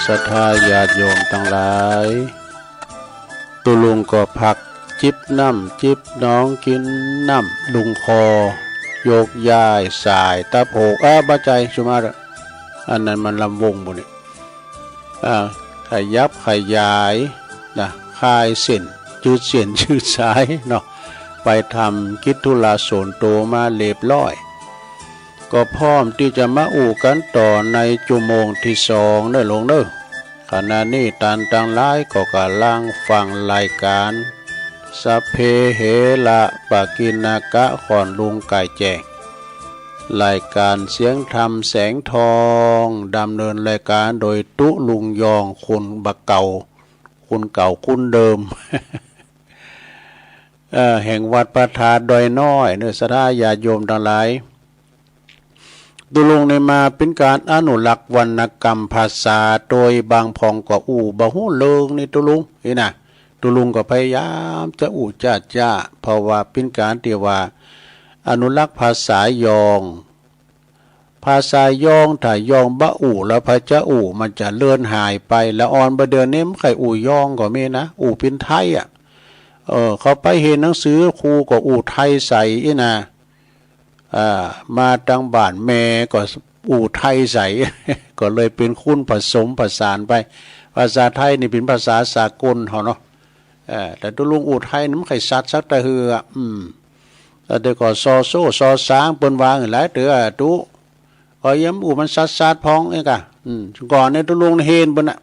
ศรัทธาญาติโยมทั้งหลายตุลุงก็พักจิบน้ำจิบน้องกินน้ำลุงคอโยกย้ายสายตะโผกบ้าใจชุมาระอันนั้นมันลำวงบุนี่ขยับขยายนะคลายเส้นจืดเส้นจืดสายเนาะไปทำกิจธุระส่วนตัวมาเรียบร้อยก็พร้อมที่จะมาอู่กันต่อในชั่วโมงที่2เด้อหลวงเด้อขณะนี้ตานต่างหลายก็กำลังฟังรายการสัพเพเหระปะกินากะขอนลุงไก่แจ้งรายการเสียงธรรมแสงทองดำเนินรายการโดยตุลุงยองคุณบักเก่าคุณเก่าคุณเดิม แห่งวัดประทานดอยน้อยเนื้อสราญาโยมทั้งหลายตุลุงในมาเป็นการอนุรักษ์วรรณกรรมภาษาโดยบางพองก็บะฮู้เลิงนี่ตุลุงนี่นะตุลุงก็พยายามจะจ้าเพราะว่าเป็นการที่ว่าอนุรักษ์ภาษายองภาษายองถ้ายองบะแล้วพระเจ้ามันจะเลื่อนหายไปแล้วอ่อนบะเดือนนี้ใครยองก็มีนะเป็นไทยเขาไปเห็นหนังสือครูก็ไทยใส่นะมาตังบ้านแม่ก็ไทยใส่ ก็เลยเป็นคุณผสมผสานไปภาษาไทยนี่เป็นภาษาสากลเขาเนาะแต่ตุลุงไทยน้ำไข่ซัดสักตะเฮือแต่ก็ซอโซ่ซอสางเปิ้นวางหลายเตือตุก็ย้ำมันซัดพองเองกะก่อนในตุลุงเฮนบนน่ะ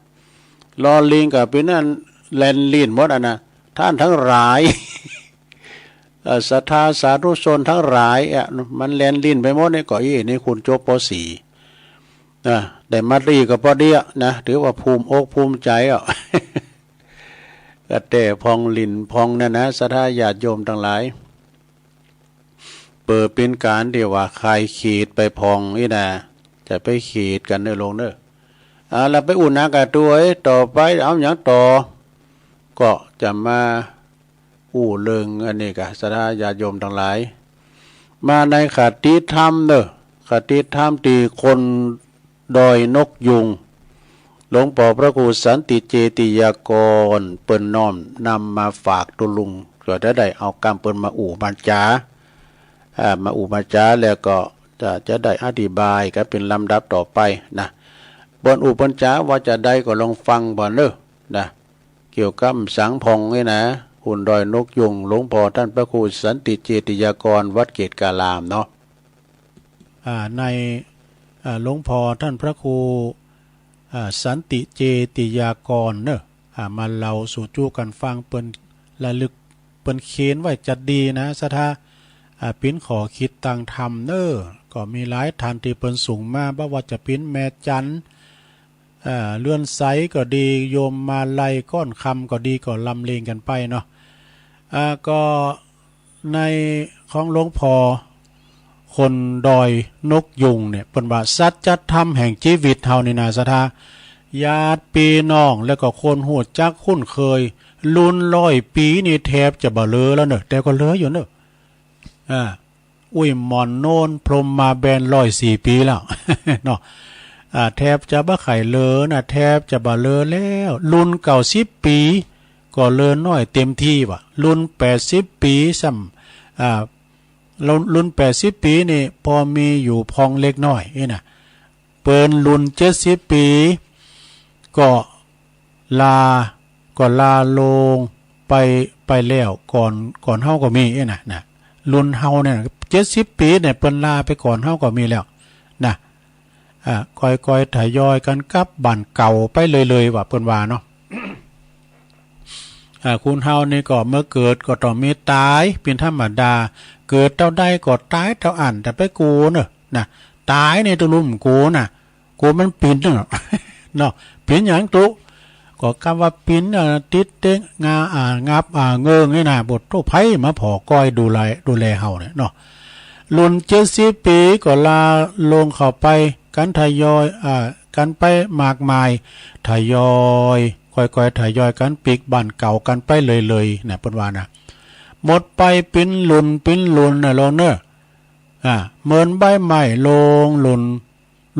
รอลิงกับเป็นนั่นแลนลีนหมดอ่ะนะท่านทั้งหลายศรัทธาสาธุชนทั้งหลายมันแลนลิ้นไปหมดในก่อนี่คุณโจป.4 นะแต่มาดีกับพอดีนะถือว่าภูมิอกภูมิใจก็แต่พองลิ้นพองนั่นนะศรัทธาญาติโยมทั้งหลายเปิดเป็นการเดียวว่าใครขีดไปพองนี่นะจะไปขีดกันเด้อลงเด้อเราไปอุ่นน้ำกับตัวต่อไปเอาอย่างต่อก็จะมาเรื่องอันนี้กะศรัทธาญาติโยมทั้งหลายมาในคติธรรมเด้อคติธรรมที่คนดอยนกยุงหลวงปู่พระครูสันติเจติยากรเปิ้นน้อมนำมาฝากตุลุงก็ได้เอากำเปิ้นมาบัญจามาบัญจาแล้วก็จะได้อธิบายก็เป็นลำดับต่อไปนะบนบัญจาว่าจะได้ก็ลองฟังบ่เด้อนะเกี่ยวกับสังพองนี่นะหุ่นดอยนกยุงหลวงพ่อท่านพระครูสันติเจติยากรวัดเกตกาลามเนาะในหลวงพ่อท่านพระครูสันติเจติยากรเนอะมาเล่าสู่จู้กันฟังเปิ้นระลึกเปิ้นเขียนไว้จัดดีนะสถาปิ้นขอคิดตังธรรมเนอะก็มีหลายทานที่เปิ้นสูงมาบ่ว่าจะปิ้นแม่จันเลื่อนไซก็ดีโยมมาไล่ก้อนคำก็ดีก็ลำเลงกันไปเนาะก็ในของหลวงพ่อคนดอยนกยุงเนี่ยเป็นว่าสัจธรรมแห่งชีวิตเฮานี่นาสถาญาติพี่น้องแล้วก็คนหูจักคุ้นเคยรุ่น100 ปีนี่แทบจะบ่เหลือแล้วเนอะแต่ก็เหลืออยู่เนอะอุ้ยหมอนโน่นพรหมมาแบน104 ปีแล้ว เนาะแทบจะบ่ไข่เลอนะแทบจะบ่เลอแล้วรุ่น90 ปีก็เลอน้อยเต็มที่ว่ะรุ่น80 ปีซ้ำรุ่น80 ปีนี่พอมีอยู่พองเล็กน้อยนี่นะเปิ้นรุ่น70 ปีก็ลาลงไปแล้วก่อนเฮาก็มีนะรุ่นเฮาเนี่ย70 ปีเนี่ยเปิ้นลาไปก่อนเฮาก็มีแล้วนะค่อยๆทยอยกันกลับบ้านเก่าไปเลยว่าเปิ้นว่าเนาะ คุณเฮานี่ก็เมื่อเกิดก็ต้องมีตายเป็นธรรมดาเกิดเท่าใดก็ตายเท่าอันแต่ไปกูเนอะนะตายในตัวลุ่มกูน่ะกูมันปิ่นเนาะ เนาะปิ่นหยังตุก็คำว่าปิ่นติดเต็งงางับเงิงนี่นะบททุไผมาผอก้อยดูแลเฮาเนี่ยเนาะรุ่น70 ปีก็ลาลงเข้าไปกันทยอยกันไปมากมายทยอยค่อยๆทยอยกันปีกบ้านเก่ากันไปเลยเนี่ยเปิ้นว่านะหมดไปปิ้นลุนน่ะลงเนอะเหมือนใบไม้ลงหล่น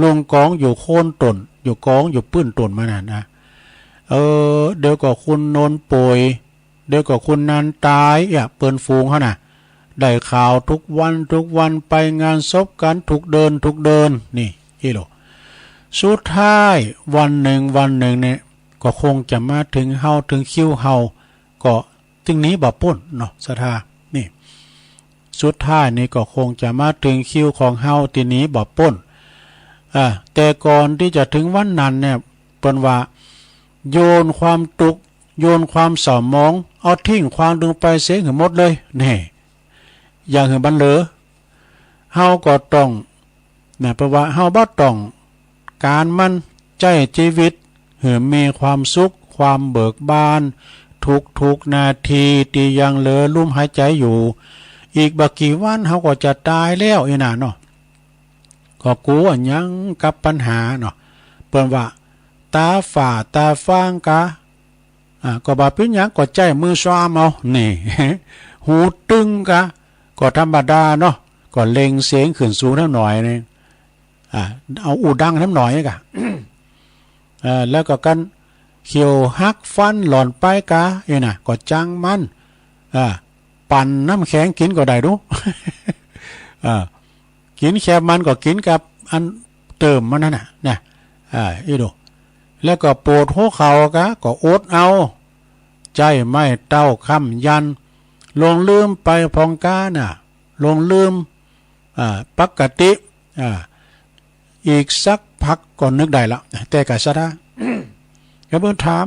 ลงกองอยู่โคนต้น อยู่กองอยู่ปื้นต้นมานั่นนะเดี๋ยวก็คุณโนนป่วยเดี๋ยวก็คุณนันตายเปิ้นฟูงเขาน่ะได้ข่าวทุกวันไปงานศพกันทุกเดินนี่อีโลสุดท้ายวันหนึ่งเนี่ยก็คงจะมาถึงเฮาถึงคิวเฮาก็ถึงนี้บ่พ้นเนาะศรัทธานี่สุดท้ายนี่ก็คงจะมาถึงคิวของเฮาทีนี้บ่พ้นแต่ก่อนที่จะถึงวันนั้นเนี่ยเปิ้นว่าโยนความทุกข์โยนความเศร้าหมองเอาทิ้งความลงไปเสียหมดเลยนี่อย่างหือบันเหลือเฮาก็ต้องเพราะว่าเฮาบ่ต้องการมันใจชีวิตหือมีความสุขความเบิกบานทุกนาทีที่ยังเหลือลมหายใจอยู่อีกบักกี่วันเฮาก็จะตายแล้วอีน่ะเนาะก็กลัวหยังกับปัญหาเนาะเปิ้นว่าตาฝ่าตาฟางกะก็บ่เป็นหยังก็ใจมือซ้อมเอานี่ หูตึงกะก็ธรรมดาเนาะก็เล็งเสียงขึ้นสูงเท่าหน่อยนึงเอาอูดังน้ำหน่อยกะ แล้วก็กันเขียวฮักฟันหล่อนไปกะน่ะก็จังมันปั่นน้ำแข็งกินก็ได้ดู กินแค่มันก็กินกับอันเติมมันนั่นน่ะเนี่ยอีดูแล้วก็ปวดหัวเข่ากะก็อดเอาใจไม่เต้าคำยันลงลืมไปพองกาน่ะลงลืมปกติอีกสักพักก็นึกได้ละแต่กะซะนะก็เบิ่งถาม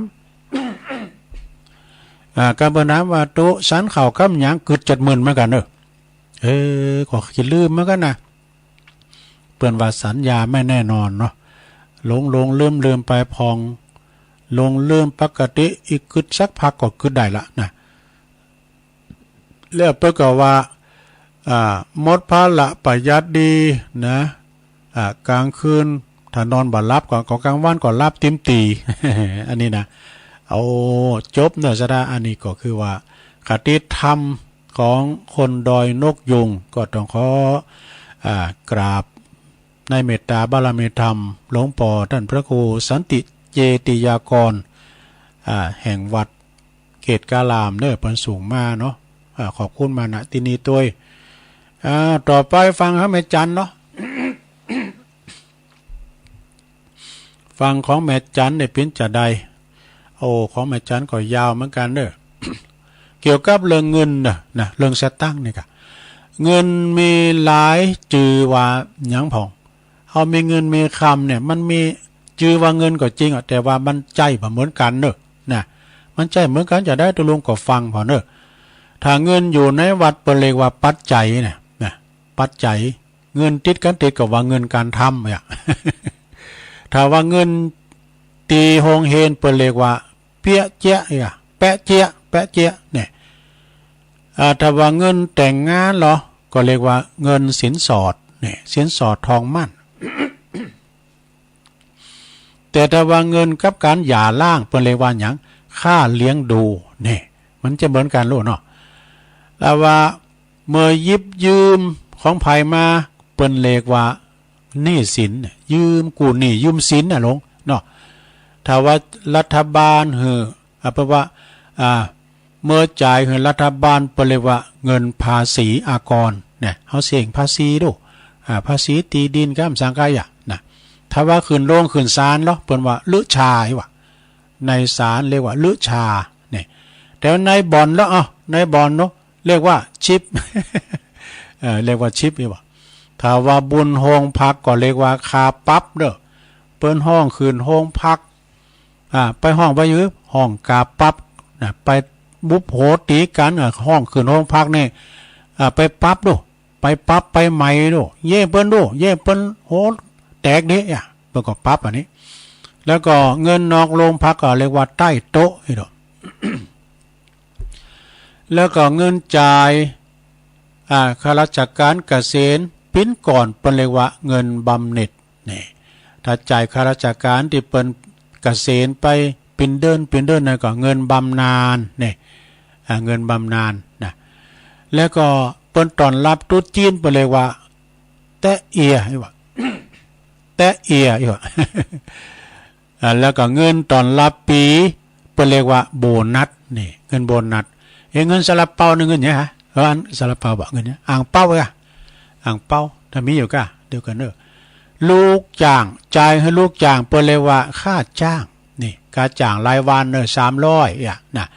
ก็เบิ่งถามว่าโตสันเข่าคำหยังกึด70,000เหมือนกันก็คิดลืมเหมือนกันนะเปิ้นว่าสัญญาไม่แน่นอนเนาะลงลืมไปพองลงลืมปกติอีกกึดสักพักก็กึดได้ละนะแล้วเปิ้นก็ว่าหมดภาระประหยัดดีนะกลางคืนถ้านอนบ่หลับก็กลางวันก็หลับติมตี อันนี้นะเอาจบเนอะซะดาอันนี้ก็คือว่าคติธรรมของคนดอยนกยุงก็ต้องขอกราบในเมตตาบารมีธรรมหลวงพ่อท่านพระครูสันติเจติยากรแห่งวัดเกตกาลามเด้อเพิ่นสูงมาเนาะขอบคุณมาณที่นี้ด้วยต่อไปฟังครับแม่จันเนาะ ฟังของแม่จันได้เป็นจะใดของแม่จันก็ยาวเหมือนกันเด้อ เกี่ยวกับเรื่องเงินนะเรื่องสตังค์นี่ก็เงินมีหลายจือว่าหยังพองเอามีเงินมีคำเนี่ยมันมีจือว่าเงินก็จริงแต่ว่ามันใจบ่เหมือนกันเด้อนะมันใจเหมือนกันจะได้ตัวลงก็ฟังพอเด้อถ้าเงินอยู่ในวัดเปิ้นเรียกว่าปัจจัยเนี่ยนะปัจจัยเงินติดก็ว่าเงินการทำเนี่ย ถ้าว่าเงินตีโฮงเฮนเปิ้นเรียกว่าเปียเจ๊ะแปะเจ๊ะเนี่ยถ้าว่าเงินแต่งงานเหรอก็เรียกว่าเงินสินสอดเนี่ยสินสอดทองมั่น แต่ถ้าว่าเงินกับการหย่าร้างเปิ้นเรียกว่าหยังค่าเลี้ยงดูเนี่ยมันจะเหมือนกันรู้เนาะแล้วว่าเมื่อยิบยืมของไผมาเปิ้นเรียกว่าหนี้สินยืมกู้หนี้ยืมสินลงเนาะถ้าว่ารัฐบาลเพราะว่าเมื่อจ่ายให้รัฐบาลเรียกว่าเงินภาษีอากรเนี่ยเฮาเสี่ยงภาษีดูภาษีตีดินกับสังกายะนะถ้าว่าขึ้นโรงขึ้นศาลเนาะเปิ้นว่าลึชาว่ะในศาลเรียกว่าลึชาเนี่ยแต่ในบ่อนแล้วในบ่อนเนาะเรียกว่าชิป เรียกว่าชิปนี่ว่ะถ้าว่าบุญโฮงพักก็เรียกว่าคาปรับเด้อเปิ้นห้องคืนโฮงพักไปห้องไปอยู่ห้องกาปรับนะไปบุบโหตีกันห้องคืนห้องพักนี่ไปปรับดูไปปรับไปใหม่ดูเย่เปิ้นดูเย่เปิ้นโหแตกเด้เปิ้นก็ปรับอันนี้แล้วก็เงินนอกโรงพักก็เรียกว่าใต้โต๊ะนี่ดอก แล้วก็เงินจ่ายข้าราชการเกษตรปิ้นก่อนเปิ้นเรียกว่าเงินบำเหน็จนี่ถ้าจ่ายข้าราชการที่เปิ้นเกษตรไปเป็นเดินนั่นก็เงินบำนาญนี่เงินบำนาญนะแล้วก็เปิ้นตอนรับตุ๊จีนเปิ้นเรียกว่าแตะเอียว่า แตะเอียว่า แล้วก็เงินตอนรับปีเปิ้นเรียกว่าโบนัสนี่เงินโบนัสเงินซาลาเปานึงเงินเนี่ยฮะอันซาลาเปาบ่เงินเนี่ยอ่างเป้าอ่ะอ่างเป้าถ้ามีอยู่ก็เดียวกันเด้อลูกจ้างจ่ายให้ลูกจ้างเปิ้นเรียกว่าค่าจ้างนี่ค่าจ้างรายวันเด้อ300อ่ะนะ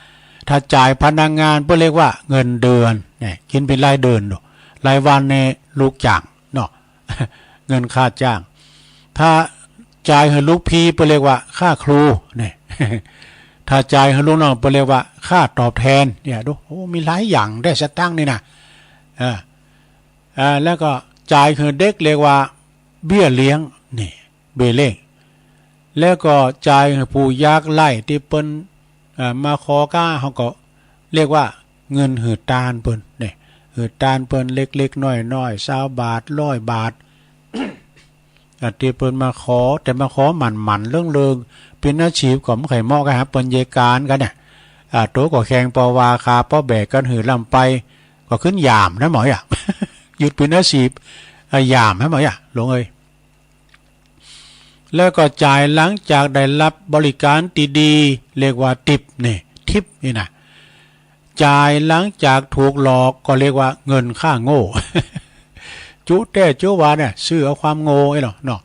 ถ้าจ่ายพนักงานเปิ้นเรียกว่าเงินเดือนนี่กินเป็นรายเดือนเนาะรายวันเนี่ยลูกจ้างเนาะ เงินค่าจ้างถ้าจ่ายให้ลูกพี่เปิ้นเรียกว่าค่าครูนี่ ถ้าจ่ายให้ลูกน้องเปิ้นเรียกว่าค่าตอบแทนเนี่ยดูโอ้มีหลายอย่างได้สตังค์นี่นะแล้วก็จ่ายให้เด็กเรียกว่าเบี้ยเลี้ยงนี่เบี้ยเลี้ยงแล้วก็จ่ายให้ผู้ยากไร้ที่เปิ้นมาขอก้าเขาก็เรียกว่าเงินหืดตาลเปิ้นนี่หืดตาลเปิ้นเล็กๆน้อยๆ20 บาท100 บาท ที่เปิ้นมาขอแต่มาขอหมันๆเรื่องเป็นอาชีพของไข่หม้อกันฮะเปิ้นเยการกันเนี่ยโตก็แข่งปอวาคาป้อแบกกันหือลำไปก็ขึ้นยามนะหมออ่ะ หยุดเป็นอาชีพยามนะหมออ่ะลงเอ้ยแล้วก็จ่ายหลังจากได้รับบริการดีๆเรียกว่าทิปนี่ทิปนี่นะจ่ายหลังจากถูกหลอกก็เรียกว่าเงินค่าโง่ จุแต่จุวาเนี่ยซื้อเอาความโง่ไอ้เนาะ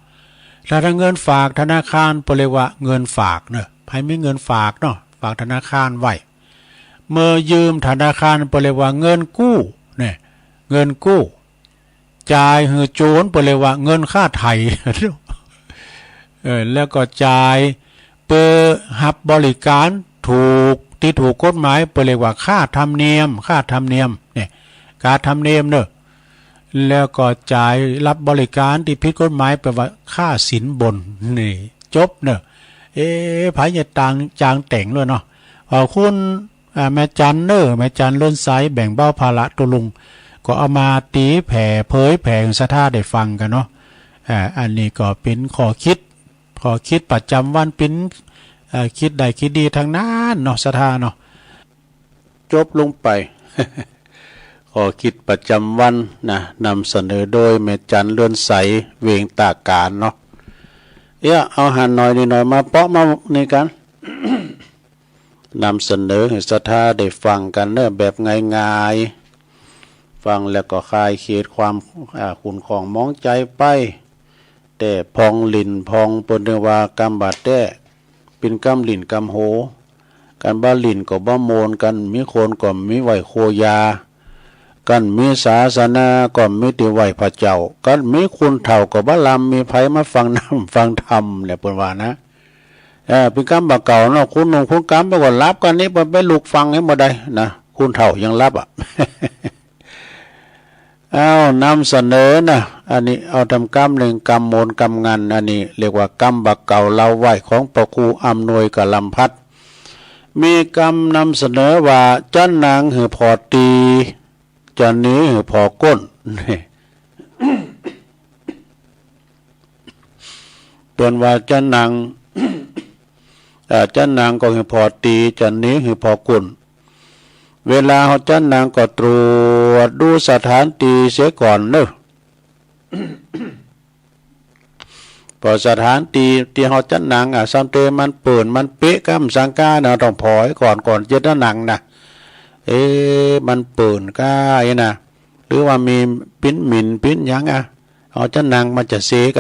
ถ้าเงินฝากธนาคารเรียกว่าเงินฝากเนอะใครมีเงินฝากเนาะฝากธนาคารไว้เมื่อยืมธนาคารเรียกว่าเงินกู้เนี่ยเงินกู้จ่ายหือโจรเรียกว่าเงินค่าไถ่ แล้วก็จ่ายเปิดรับบริการถูกที่ถูกกฎหมายเรียกว่าค่าธรรมเนียมเนี่ยการธรรมเนียมเนอะแล้วก็จ่ายรับบริการที่ผิดกฎหมายแปลว่าค่าสินบนนี่จบเนอะไผจะจางแต่งเลยเนาะขอบคุณแม่จันเนอร์แม่จันล้นไซแบ่งเบาภาระตัวลุงก็เอามาตีแผ่เผยแผ่สะท่าได้ฟังกันเนาะอันนี้ก็เป็นข้อคิดประจำวันเป็นคิดได้คิดดีทางนั้นเนาะสะท่าเนาะจบลงไป ขอคิดประจำวันนะนำเสนอโดยแม่จันเลื่อนใสเวงตาการเนาะเอาหันหน่อยนิดหน่อยมาเปาะมาในกัน นำเสนอให้ศรัทธาได้ฟังกันเนอะแบบง่ายๆฟังแล้วก็คลายเขตความขุ่นของมองใจไปแต่พองลิ่นพองปนเนวากำบาดแต้เป็นกำลิ่นกำโหกันบ้าลิ่นก็บ้าโมนกันมีโคนก็มีไหวโคยากันมีศาสนาก็มีติไหวพระเจ้ากันมีคุณเฒ่าก็บ้าลำมีไผมาฟังน้ำฟังธรรมเนี่ยเปิ้นว่านะเป็นกรรมบ่เก่าเนาะคุณนงคุณกรรมไปก่อนรับกันนี้ไปลูกฟังให้บ่ได้นะคุณเฒ่ายังรับอ่ะ เอานำเสนอนะอันนี้เอาทำกรรมหนึ่งกรรมโมนกรรมงานอันนี้เรียกว่ากรรมบ่เก่าเล่าไหวของพระครูอำนวยกับลำพัดมีกรรมนำเสนอว่าจันนางหือพอตีจันนี้หือพอก้น เปิ้นว่าจันนาง จันนางก็หือพอตีจันนี้หือพอก้นเวลาเขาจันนางก็ตรวจดูสถานตีเสียก่อนเนอะ พอสถานตีที่เขาจันนางซัมเตมันเปิ่นมันเป๊ะกัมสังกาเนาะต้องพอยก่อนเจ็ดนังนะมันเปิ่นก้ายนะหรือว่ามีปิ้นหมิ่นปิ้นยังเขาจันนางมันจะเสก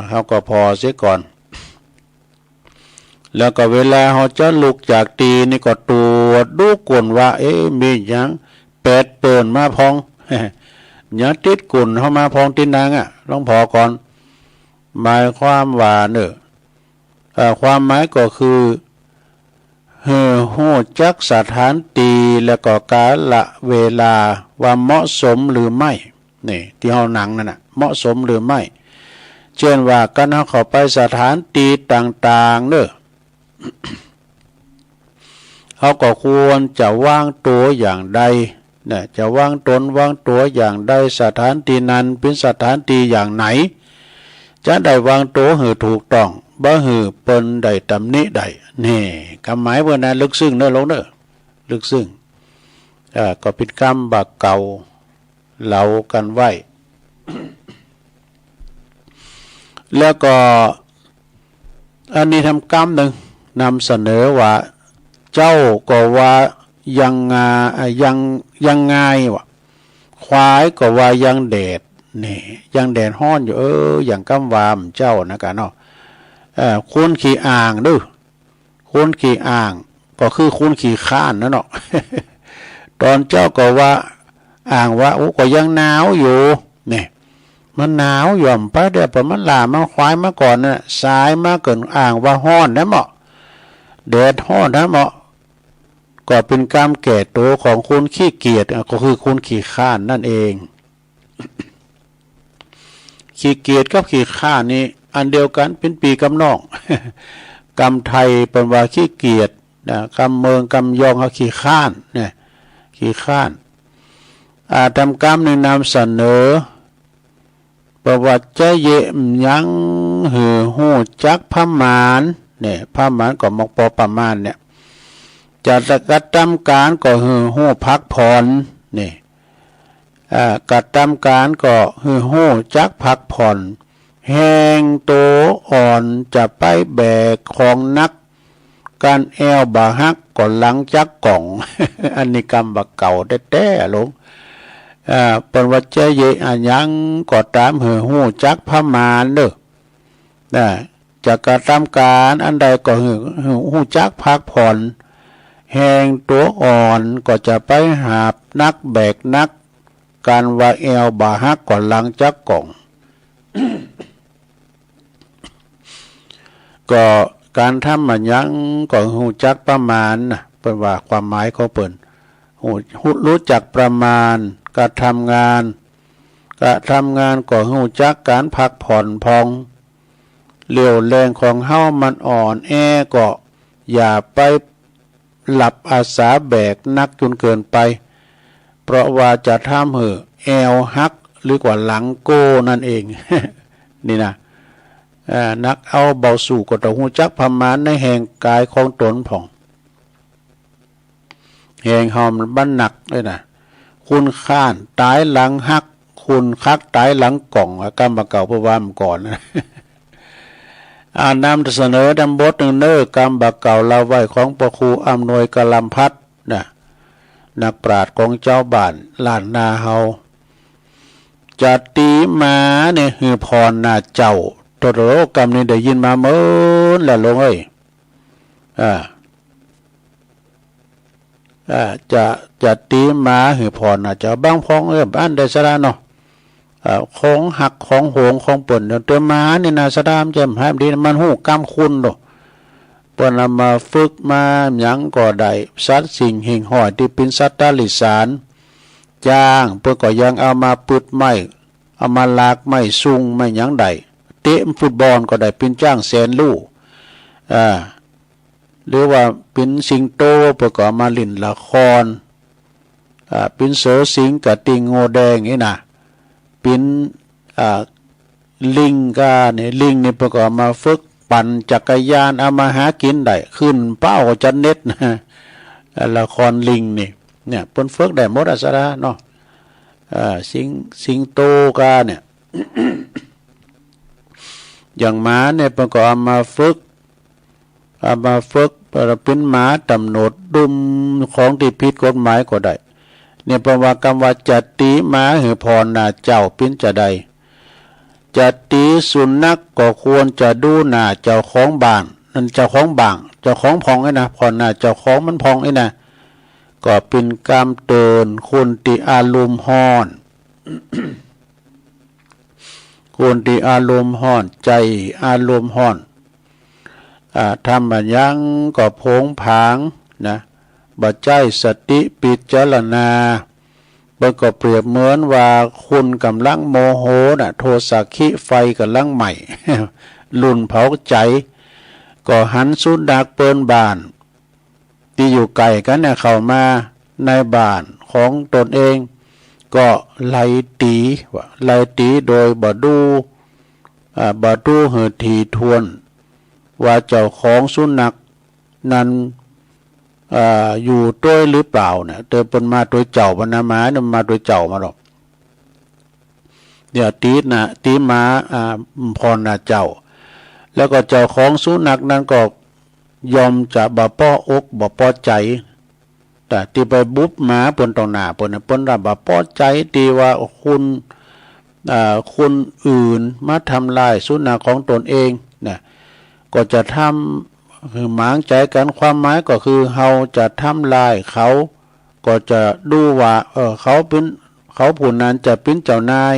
เขาก็พอเสียก่อนแล้วก็เวลาเขาจะลุกจากตีนี่ก็ตรวจดูก่อนว่ามีอย่างแปดเปิ่นมาพอง อย่าติดกุ่นเข้ามาพองตินนางต้องพอก่อนหมายความว่าเนอะความหมายก็คือโหจักสถานตีแล้วก็กาละเวลาว่าเหมาะสมหรือไม่นี่ที่เฮาหนังนั่นน่ะเหมาะสมหรือไม่เช่นว่ากันเข้าไปสถานตีต่างๆเนอะ เขาก็ควรจะวางตัวอย่างใดเนี่ยจะวางตนวางตัวอย่างใดสถานที่นั้นเป็นสถานที่อย่างไหนจะได้วางตัวให้ถูกต้องบ่หือเปิ้นได้ตำหนิได้นี่คำหมายเพิ่นน่ะลึกซึ้งเด้อลงเด้อลึกซึ้งก็เป็นกรรมบาปเก่าเหลากันไว้ แล้วก็อันนี้ทำกรรมหนึ่งนำเสนอว่าเจ้าก็ว่ายังไงวะควายก็ว่ายังแดดนี่ยังแดดฮ้อนอยู่อย่างกำวามเจ้านะกันเนาะคุณขี่อ่างด้วยคุณขี่อ่างก็คือคุณขี่ข้านนะเนาะ ตอนเจ้าก็ว่าอ่างว่าก็ยังหนาวอยู่เนี่ยมันหนาวหย่อมไปเดี๋ยวประมันลามันควายมาก่อนน่ะสายมาเกินอ่างว่าฮ้อนนะเหมาะแดดฮ้อนนะเหมาะก็เป็นกรรมแก่ตัวของคุณขี้เกียจก็คือคุณขี้ข้านนั่นเอง ขี้เกียจกับขี้ข้านนี่อันเดียวกันเป็นปีกำนอง กรรมไทยเป็นว่าขี้เกียจนะกรรมเมืองกรรมยองเขาขี้ข้านเนี่ยขี้ข้านทำกรรมในนำเสนอประวัติจะเยมยังหือหูจักพมานเนี่ยพมานก็มกปอประมาณเนี่ยจะกระทำการก็หือหูพักผ่อนนี่กระทำการก็หือหูจักพักผ่อนแห้งโตอ่อนจะไปแบกของนักการแอวบาฮักก็หลังจักกล่อง อันนี้กรรมบักเก่าแท้ๆลงเป็นวัจเจเยอันยังก็ตามหือหูจักพมานเด้อจะกระทำการอันใดก็หือหูจักพักผ่อนแหงตัวอ่อนก็จะไปหาบนักแบกนักการว่าแอวบาฮักก็หลังจักกล่อง ก็การทำมันยังก็หูจักประมาณนะเป็นว่าความหมายเขาเปิ่นรู้จักประมาณการทำงานก็หูจักการพักผ่อนพองเรี่ยวแรงของเฮามันอ่อนแอก็อย่าไปหลับอาสาแบกนักจนเกินไปเพราะว่าจะทำให้แอวหักหรือกว่าหลังโก้นั่นเอง นี่นะนักเอาเบาสู่ก็ต้องหูจักประมาณในแห่งกายของตนผ่องแห่งหอมบ้านหนักเลยนะคุณข้านตายหลังหักคุณคักตายหลังกล่องกรรมเก่าเพื่อว่ามก่อนนะ นำเสนอดำบทหนึ่งเนอกรรมบักเก่าเล่าไว้ของพระครูอำนวยกลัมพัฒน์นะนักปราชญ์ของเจ้าบ้านล้านนาเฮาจัดตีมาเนี่ยคือพรนาเจ้าตัวโรกรรมนี้ได้ยินมาเมื่อแล้วลงจะตีมาหือพรนาเจ้าบางพ้องบ้านได้สระเนาะของหักของโหงของป่นเติมมานี่นาสดามแจ่มให้ดีมันหูกรรมคุณดอกปนำมาฝึกมาหยังก่อได้สัตว์สิ่งหิ่งห่อยที่เป็นสัตว์ตาลิสารจ้างเพื่อก็ยังเอามาปึดไม้เอามาลากไม้ซุงไม่หยังใดเตะฟุตบอลก็ได้เป็นจ้างแสนลูกหรือว่าเป็นสิงโตเพื่อก็มาลิ่นละครเป็นโสสิงกับติงโงแดงนี่นะเป็นลิงก็เนี่ยลิงนี่เพื่อก็มาฝึกปั่นจักรยานเอามาหากินได้ขึ้นเป้าจันเน็ตนะละครลิงนี่เนี่ยเพิ่นฝึกได้หมดอาสาเนาะสิงโตกาเนี่ย อย่างหมาเนี่ยเพิ่นก็เอามาฝึกเป็นหมาตำหนดดุมของที่ผิดกฎหมายก็ได้เนี่ยเพราะว่ากรรมว่าจัตติมาหือพรนาเจ้าปิ้นจะใดจัตติสุนัขก็ควรจะดูหน้าเจ้าของบ้านนั่นเจ้าของบ้านเจ้าของพองไอ้นะพรหน้าเจ้าของมันพองไอ้นะก็เป็นกรรมเตือนคุณติอารมณ์ฮ้อน คุณติอารมณ์ฮ้อนใจอารมณ์ฮ้อนทำบัญญังก็โผงผางนะบัดใจสติปิจารณามันก็เปรียบเหมือนว่าคุณกำลังโมโหนะโทสะขิไฟกำลังใหม่ ลุ่นเผาใจก็หันสุนัขเปิ้นบ้านที่อยู่ไกลกันเนี่ยเข้ามาในบ้านของตนเองก็ไล่ตีโดยบ่ดูเหือทีทวนว่าเจ้าของสุนัขนั้นอยู่ด้วยหรือเปล่าเนี่ยเติมเป็นมาโดยเจ้าบรรณามาเนี่ยมาโดยเจ้ามาหรอก เดี๋ยวตีหมาพรนาเจ้าแล้วก็เจ้าของสุนัขนั้นก็ยอมจะบ่ป้ออกบ่ป้อใจแต่ที่ไปบุบหมาเปิ้นต่อหน้าเปิ้นรับบ่ป้อใจตีว่าคนอื่นมาทำลายสุนัขของตนเองนะก็จะทำคือหมางใจกันความหมายก็คือเฮาจะทำลายเขาก็จะดูว่าเขาผู้นั้นจะเป็นเจ้านาย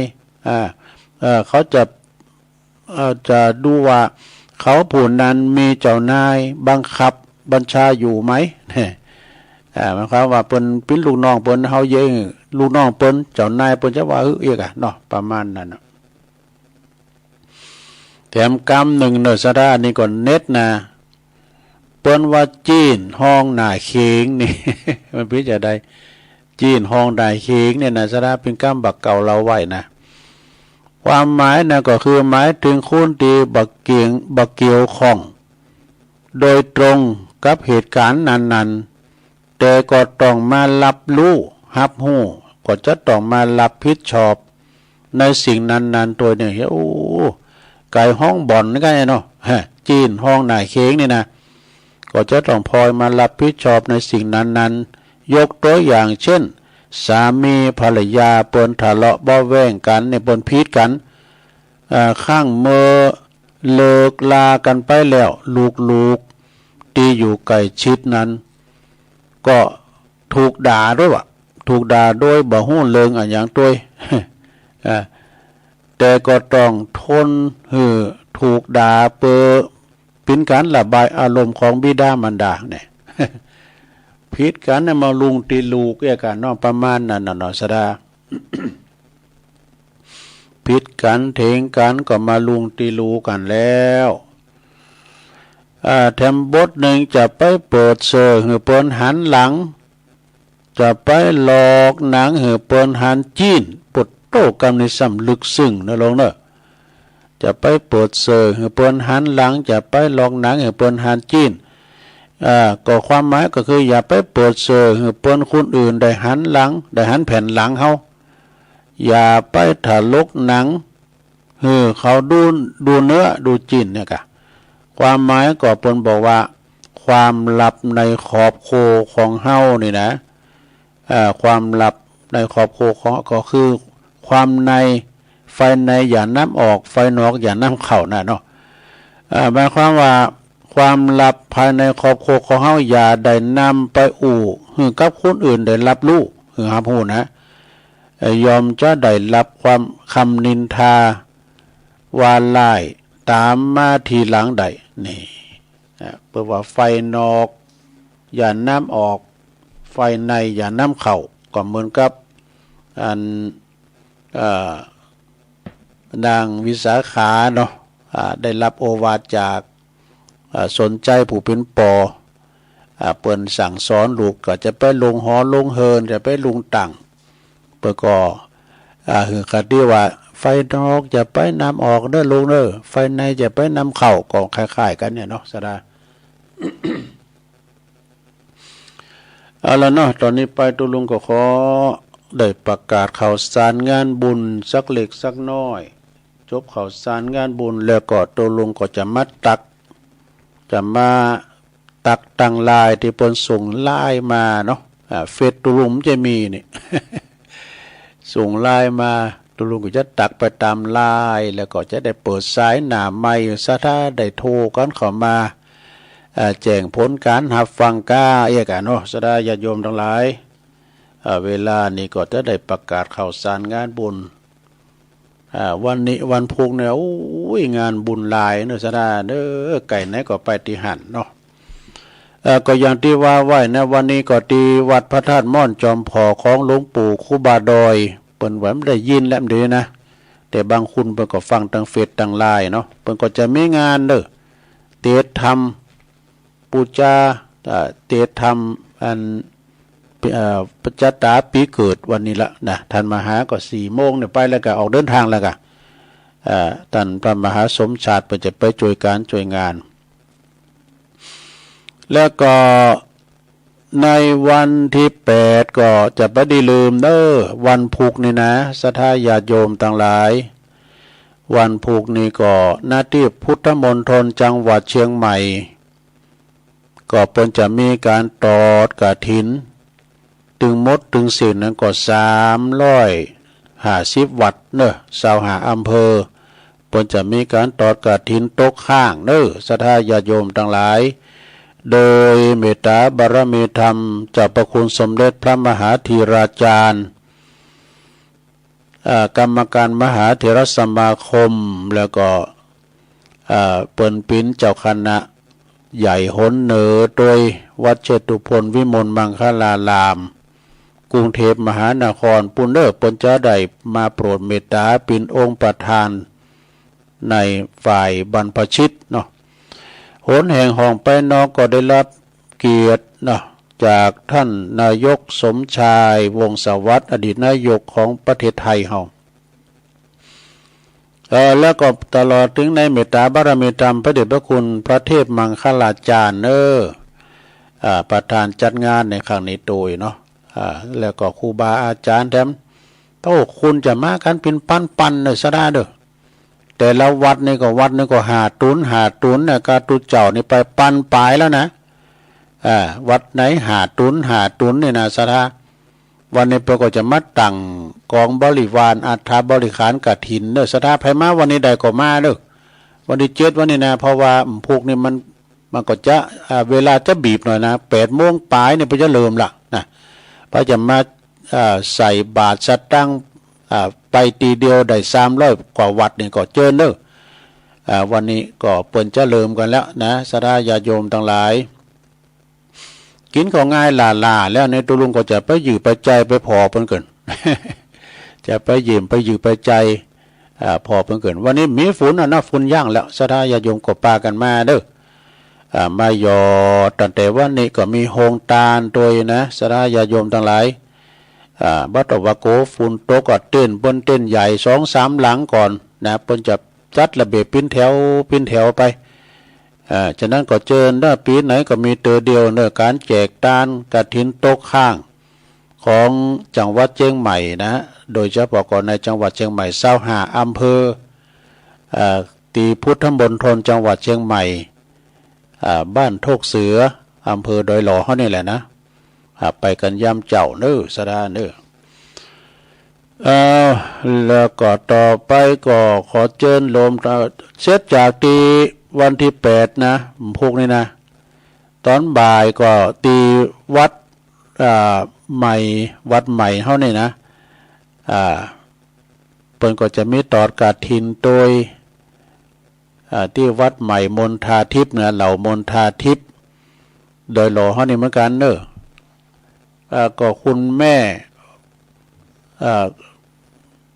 เขาจะดูว่าเขาผู้นั้นมีเจ้านายบังคับบัญชาอยู่ไหมหมายความว่าเปิ้นเป็นลูกน้องเปิ้นเฮาเยงลูกน้องเปิ้นเจ้านายเปิ้นจะว่าเอียกเนาะประมาณนั้นแถมกรรมหนึ่งเนสดานี่ก็เน็ตนะเปิ้นว่าจีนห้องหน้าเข็งนี่ มันพิจารณาจีนห้องหน้าเข็งเนี่ยนะสดาเป็นกรรมบักเก่าเราไว้นะความหมายนะก็คือหมายถึงคนที่บักเกี่ยวข้องโดยตรงกับเหตุการณ์นั้นๆแต่ก็ต้องมารับรู้รับรู้ก็จะต้องมารับผิดชอบในสิ่งนั้นๆตัวเนี่ยโอ้ไก่ห้องบ่อนนี่ก็เนาะจีนห้องหน้าเค้งนี่นะก็จะต้องพลอยมารับผิดชอบในสิ่งนั้นๆยกตัวอย่างเช่นสามีภรรยาเปิ้นทะเลาะเบ้าแว่งกันในเปิ้นพิษกันข้างเมื่อเลิกลากันไปแล้วลูกที่อยู่ใกล้ชิดนั้นก็ถูกด่าด้วยว่ะถูกด่าโดยบ่ฮู้เลิงอันอย่างตัว แต่ก็ต้องทนถูกด่าเปื้อเป็นการระบายอารมณ์ของบิดามารดาเนี่ย พิษกันเนี่ยมาลุงตีลูกเนี่ยกันเนาะประมาณนั้นเนาะสดา พิษกันเถงกันก็มาลุงตีลูกันแล้วแถมบทหนึ่งจะไปเปิดเสือหือเปิ้นหันหลังจะไปหลอกหนังหือเปิ้นหันจีนปดโตกรรมในสำลึกซึ้งนะลงเนอะจะไปเปิดเสือหือเปิ้นหันหลังจะไปหลอกหนังหือเปิ้นหันจีนก็ความหมายก็คืออย่าไปเปิดเสือหือเปิ้นคนอื่นได้หันหลังได้หันแผ่นหลังเขาอย่าไปถลกหนังหือเขาดูเนื้อดูจีนเนี่ยกะความหมายก็เปิ้นบอกว่าความลับในขอบโคของเฮานี่นะความลับในขอบโคของก็คือความในไฟในอย่าน้ำออกไฟนอกอย่าน้ำเข้านะเนาะหมายความว่าความลับภายในขอบโคของเฮาอย่าได้นำไปอู่หือกับคนอื่นได้รับรู้หือหาผู้นะยอมจะได้รับความคำนินทาวาลายตามมาทีหลังใดนี่เพื่อว่าไฟนอกอย่าน้ำออกไฟในอย่าน้ำเข้าก็เหมือนกับนางวิสาขาเนาะได้รับโอวาทจากสนใจผู้เป็นปอเปิ้นสั่งสอนลูกก็จะไปลงหอลงเฮินจะไปลงตังเพื่อก็คือคติว่าไฟนอกจะไปนำออกเด้อลงเด้อไฟในจะไปนำเข้าก็คล้ายๆกันเนี่ยเนาะสดา เอาละเนาะตอนนี้ไปตุลุงก็ขอได้ประกาศข่าวสารงานบุญสักเล็กสักน้อยจบข่าวสารงานบุญแล้วก็ตุลุงก็จะมาตักตังลายที่ปนส่งลายมาเนาะเฟซตุลุงจะมีนี่ ส่งลายมาตุลุงก็จะตักไปตามลายแล้วก็จะได้เปิดสายหน้าไมค์ซะถ้าได้โทรกันเข้ามาแจ้งผลการหับฟังก้าเอกเนาะสดาญาติโยมทั้งหลายเวลานี้ก็จะได้ประกาศข่าวสารงานบุญวันนี้วันพุธเนี่ยโอ้ยงานบุญหลายเนาะสดาเด้อไก่ไหนก็ไปที่หันเนาะก็อย่างที่ว่าไว้นะวันนี้ก็ที่วัดพระธาตุม่อนจอมผอของหลวงปู่ครูบาดอยเปิ้นว่าไม่ได้ยินแล้วเด้นะแต่บางคนเปิ้นก็ฟังทางเฟซทางไลน์เนาะเปิ้นก็จะมีงานเด้อเทศธรรมปูจาเทศธรรมอันปัจจตาปีเกิดวันนี้ละนะท่านมหาก็4 โมงเนี่ยไปแล้วก็ออกเดินทางแล้วก็ท่านพระมหาสมชาติเพิ่นจะไปช่วยงานแล้วก็ ในวันที่8ก็จะบ่ได้ลืมเด้อวันพุกนี่นะศรัทธาญาติโยมทั้งหลายวันพุกนี้ก็หน้าที่พุทธมณฑลจังหวัดเชียงใหม่ก็เพิ่นจะมีการตอดกฐินถึงมดถึงศีลนั้นก็350 วัดเนอะ25อำเภอเพิ่นจะมีการตอดกฐินตกข้างเนอะศรัทธาญาติโยมทั้งหลายโดยเมตตาบารมีธรรมจากพระคุณสมเด็จพระมหาธีราจารย์กรรมการมหาเถรสมาคมแล้วก็เปิ้นปิ้นเจ้าคณะใหญ่หนเหนือโดยวัดเชตุพนวิมลมังคลารามกรุงเทพมหานครปุณเนอร์ปนจะได้มาโปรดเมตตาเป็นองค์ประธานในฝ่ายบรรพชิตเนาะโหนแห่งห้องไปนอกก็ได้รับเกียรติเนาะจากท่านนายกสมชายวงศ์สวัสดิ์อดีตนายกของประเทศไทยเฮาแล้วก็ตลอดถึงในเมตตาบารมีธรรมพระเดชพระคุณพระเทพมังคลาจารย์ประธานจัดงานในครั้งนี้โดยเนาะแล้วก็ครูบาอาจารย์แถมโอ้คุณจะมากันเป็นปันๆเลยซะได้เด้อแต่ละวัดนี่ก็วัดนี่ก็หาตุนเนี่ยกาตุเจ้านี่ไปปันปลายแล้วนะวัดไหนหาตุนนี่นะสถาวันนี้เพิ่นก็จะมาตั้งกองบริวารอัฐบริขารกฐินเด้อสถาไผมาวันนี้ใดก็มาเด้อวันที่7วันนี้นะเพราะว่าพวกนี้มันก็จะเวลาจะบีบหน่อยนะ8 โมงปลายเนี่ยเพิ่นจะเริ่มละนะเพิ่นจะมาใส่บาตรสตังค์ไปตีเดียวได้300 กว่าวัดนี่ก็เจิญเด้อวันนี้ก็เปิ้นจะเริ่มกันแล้วนะศรัทธาญาติโยมทั้งหลายกินของง่ายลาแล้วในตัวลุงก็จะไปยืมไปใจไปพอเพิ่นเกิน จะไปยืมไปใจพอเพิ่นเกินวันนี้มีฝนนะฝนย่างแล้วศรัทธาญาติโยมก็ปากันมาเด้อมายอตั้งแต่วันนี้ก็มีโฮงตาลโดยนะศรัทธาญาติโยมทั้งหลายบัดว่าโกฝุ่นตกก็เต้นใหญ่ 2-3 หลังก่อนนะเพิ่นจะจัดระเบียบปิ้นแถวไปฉะนั้นก็เจอได้ปีไหนก็มีเตอเดียวเนการแจกตานกฐินตกข้างของจังหวัดเชียงใหม่นะโดยเฉพาะก่อนในจังหวัดเชียงใหม่25อำเภอตีพุทธมณฑลจังหวัดเชียงใหม่บ้านโทกเสืออำเภอดอยหล่อเฮานี่แหละนะไปกันยามเจ้าเน้อสะดาเน้อแล้วก็ต่อไปก็ขอเชิญโลมเสร็จจากตีวันที่8นะพวกนี้นะตอนบ่ายก็ตีวัดใหม่วัดใหม่เฮานี่นะเพิ่นก็จะมีตอดกฐินโดยที่วัดใหม่มณฑาทิพย์นะเหล่ามณฑาทิพย์โดยหล่อเฮานี่เหมือนกันเด้อก็คุณแม่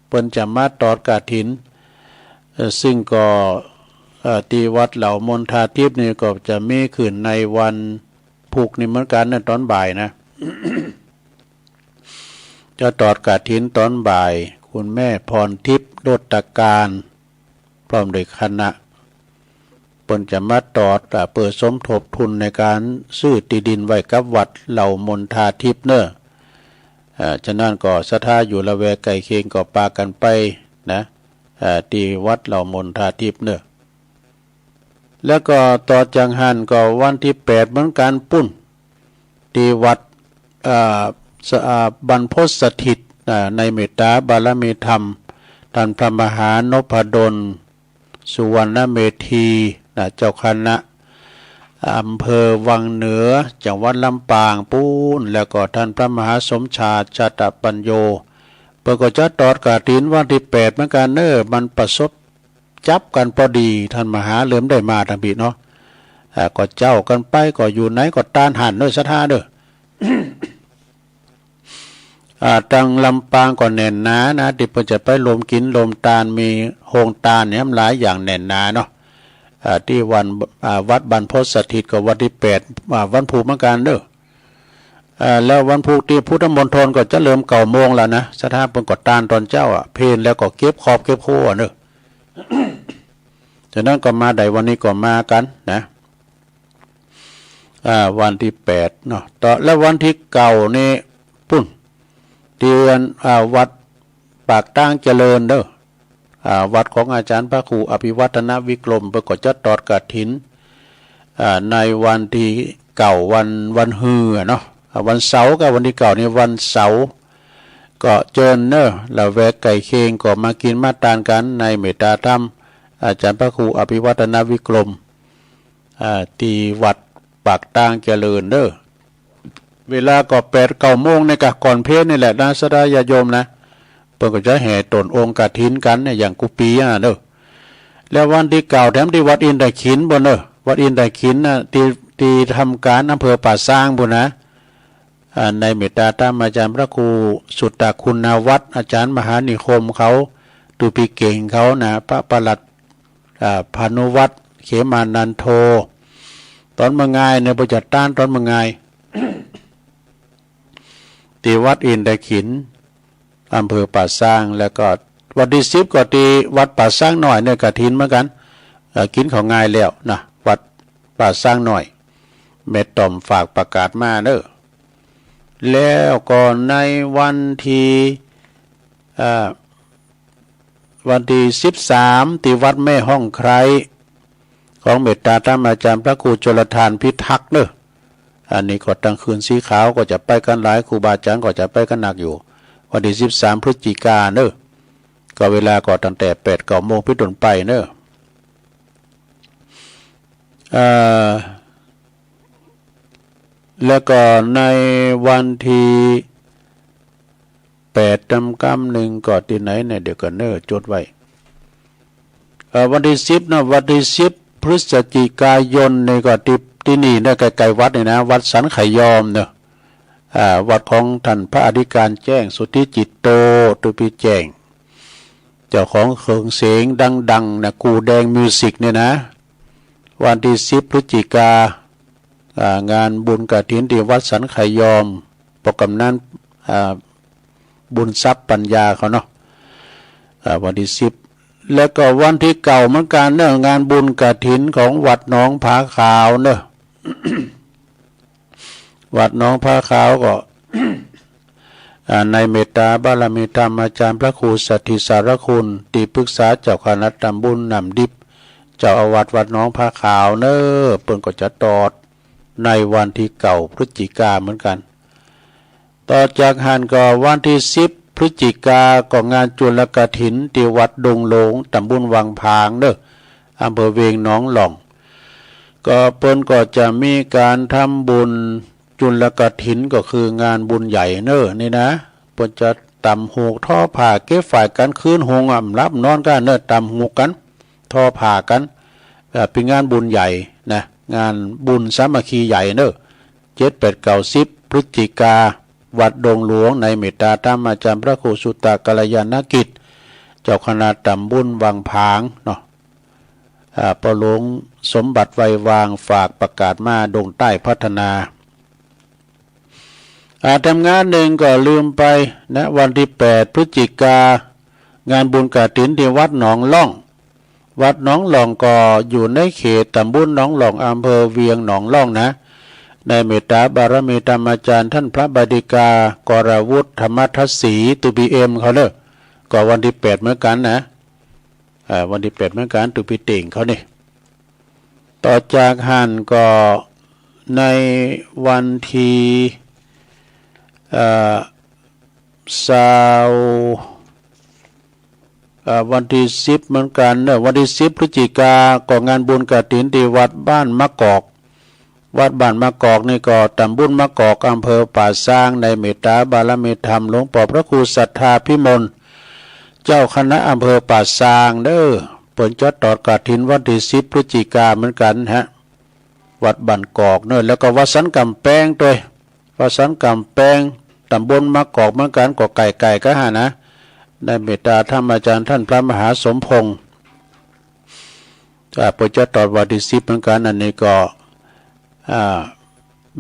เพิ่นจะมาตอดกฐินซึ่งก็ที่วัดเหล่ามณฑาทิพย์นี่ก็จะมีขึ้นในวันพุกนี่เหมือนกันนะตอนบ่ายนะ จะตอดกฐินตอนบ่ายคุณแม่พรทิพย์โลตการพร้อมด้วยคณะเพิ่นจะมาตอดเปิดสมทบทุนในการซื้อที่ดินไว้กับวัดเหล่ามณฑาทิพย์เนอะฉะนั้นก็ศรัทธาอยู่ละแวกใกล้เคียงก็ปากันไปนะที่วัดเหล่ามณฑาทิพย์เนอะแล้วก็ต่อจังหันก็วันที่8เหมือนกันปุ้นที่วัดบรรพตสถิตในเมตตาบารมีธรรมท่านพระมหานพดลสุวรรณเมธีเจ้าคณะอำเภอวังเหนือจังหวัดลำปางปูนแล้วก็ท่านพระมหาสมชาติชาตปัญโยเพื่อก็จะตอดกฐินวันที่8เหมือนกันมันประสบจับกันพอดีท่านมหาเหลิมได้มาทางบีเนาะก็เจ้ากันไปก็อยู่ไหนก็ตานหันด้วยศรัทธาเด้อ ตังลำปางก็แน่นหนานะที่เพิ่นจะไปลมกินลมตาลมีโฮงตาลเนี่ยหลายอย่างแน่นหนาเนาะที่วันวัดบรรพตสถิตก็วันที่8วันพุธเหมือนกันเด้อแล้ววันพุธที่พุทธมณฑลก็จะเริ่ม9 โมงแล้วนะศรัทธาเพิ่นก็ตานตอนเจ้าเพลแล้วก็เก็บขอบเก็บโคเด้อ ฉะนั้นก็มาได้วันนี้ก็มากันนะ วันที่8เนาะต่อแล้ววันที่9นี่ปุ่นที่วัดปากตั้งเจริญเด้อวัดของอาจารย์พระครูอภิวัฒนวิกรมประกอบจะตอดกฐินในวันที่วันฮือเนาะวันเสาร์กับวันที่9นี่วันเสาร์ก็เจิญเนอะแล้วแวกไก่เคียงก็มากินมาตานกันในเมตตาธรรมอาจารย์พระครูอภิวัฒนวิกรมที่วัดปากตั้งเจริญเด้อเวลาก็8-9 โมงในกะก่อนเพลนี่แหละนะสดาญาโยมนะเพิ่นก็จะแห่ตนองค์กฐินกันเนี่ยอย่างกุปีเด้อแล้ววันที่9แถมที่วัดอินทขินบ่เด้อวัดอินทขินที่ทำการอำเภอป่าซางบุนะในเมตตาธรรมอาจารย์พระครูสุตตคุณวัฒน์อาจารย์มหานิคมเขาตุปีเก่งเขานะพระประหลัดพานุวัฒน์เขมานันโทตอนมางายในประจัดต้านตอนมางาย ตีวัดอินทขินอำเภอป่าซางแล้วก็วันที่10ก็ตีวัดป่าซางหน่อยเนี่ยกฐินเหมือนกันกินของง่ายแล้วนะวัดป่าซางหน่อยเม็ดต่อมฝากประกาศมาเด้อแล้วก่อนในวันที่13ที่วัดแม่ห้องไคร้ของเมตตาธรรมอาจารย์พระครูชลทานพิทักษ์เด้ออันนี้ก็ตั้งคืนสีขาวก็จะไปกันหลายครูบาอาจารย์ก็จะไปกันหนักอยู่วันที่13พฤศจิกายนเด้อก็เวลาก็ตั้งแต่8-9 โมงเป็นต้นไปเด้อแล้วก็ในวันที่81ก็ที่ไหนเนี่ยเดี๋ยวกันเด้อจดไว้วันที่10นะวันที่10พฤศจิกายนนี่ก็ที่นี่นะไกลๆวัดนี่นะวัดสันไขยอมเนาะวัดของท่านพระอธิการแจ้งสุทธิจิตโตตุปีแจ้งเจ้าของเครื่องเสียงดังๆนะกูแดงมิวสิกเนี่ยนะวันที่10พฤศจิกางานบุญกฐินที่วัดสันไขยอมปกำนั้นบุญทรัพย์ปัญญาเขาเนาะวันที่10แล้วก็วันที่9เหมือนกันเนาะงานบุญกฐินของวัดหนองผาขาวเนาะ วัดหนองผาขาวก็ ในเมตตาบารมีธรรมอาจารย์พระครูสัทธิสารคุณที่ปรึกษาเจ้าคณะตำบลนำดิบเจ้าอาวาสวัดหนองผาขาวเน้อเปิ้นก็จะตอดในวันที่9พฤศจิกายนเหมือนกันต่อจากหันก็วันที่10พฤศจิกายนก็งานจุลกฐินที่วัดดงหลงตำบลวังพางเด้ออำเภอเวียงหนองหล่องก็เปิ้นก็จะมีการทำบุญจุลกฐินก็คืองานบุญใหญ่เน้อนี่นะเปิ้นจะตำหูกท่อผ่าเก็บฝ่ายกันคืนหงรับนอนกันเน้อตำหูกันท่อผ่ากันเป็นงานบุญใหญ่นะงานบุญสามัคคีใหญ่เน้อ7 8 9 10พฤศจิกาวัดดงหลวงในเมตตาธรรมอาจารย์พระครูสุตตกัลยาณกิจเจ้าคณะตำบลวังพางเนาะประหลวงสมบัติไววางฝากประกาศมาดงใต้พัฒนาทำงานหนึ่งก็ลืมไปนะวันที่8พฤศจิกางานบุญกฐินที่วัดหนองล่องวัดหนองล่องก็อยู่ในเขตตำบลหนองล่องอำเภอเวียงหนองล่องนะในเมตตาบารมีธรรมอาจารย์ท่านพระบดิกากรวุฒิธรรมทัศสีตุบีเอ็มเขาเนอะก็วันที่8เหมือนกันนะวันที่8เหมือนกันตุปีเต่งเขานี่ต่อจากหันก็ในวันที่วันที่10เหมือนกันเนอะวันที่10พฤศจิกาก็งานบุญกฐินที่วัดบ้านมะกอกวัดบ้านมะกอกนี่ก็ตำบลมะกอกอำเภอป่าซางในเมตตาบารมีธรรมหลวงพ่อพระครูศรัทธาพิมลเจ้าคณะอำเภอป่าซางเด้อเปิ่นจะตอดกฐินวันที่10พฤศจิกาเหมือนกันฮะวัดบ้านกอกเนอะแล้วก็วัดสันกำแพงด้วยวัดสันกำแพงตำบลมะกอกเหมือนกันก็ไก่ก็หานะในเมตตาธรรมอาจารย์ท่านพระมหาสมพงษ์เปิ่นจะตอดวันที่10เหมือนกันอันนี้ก็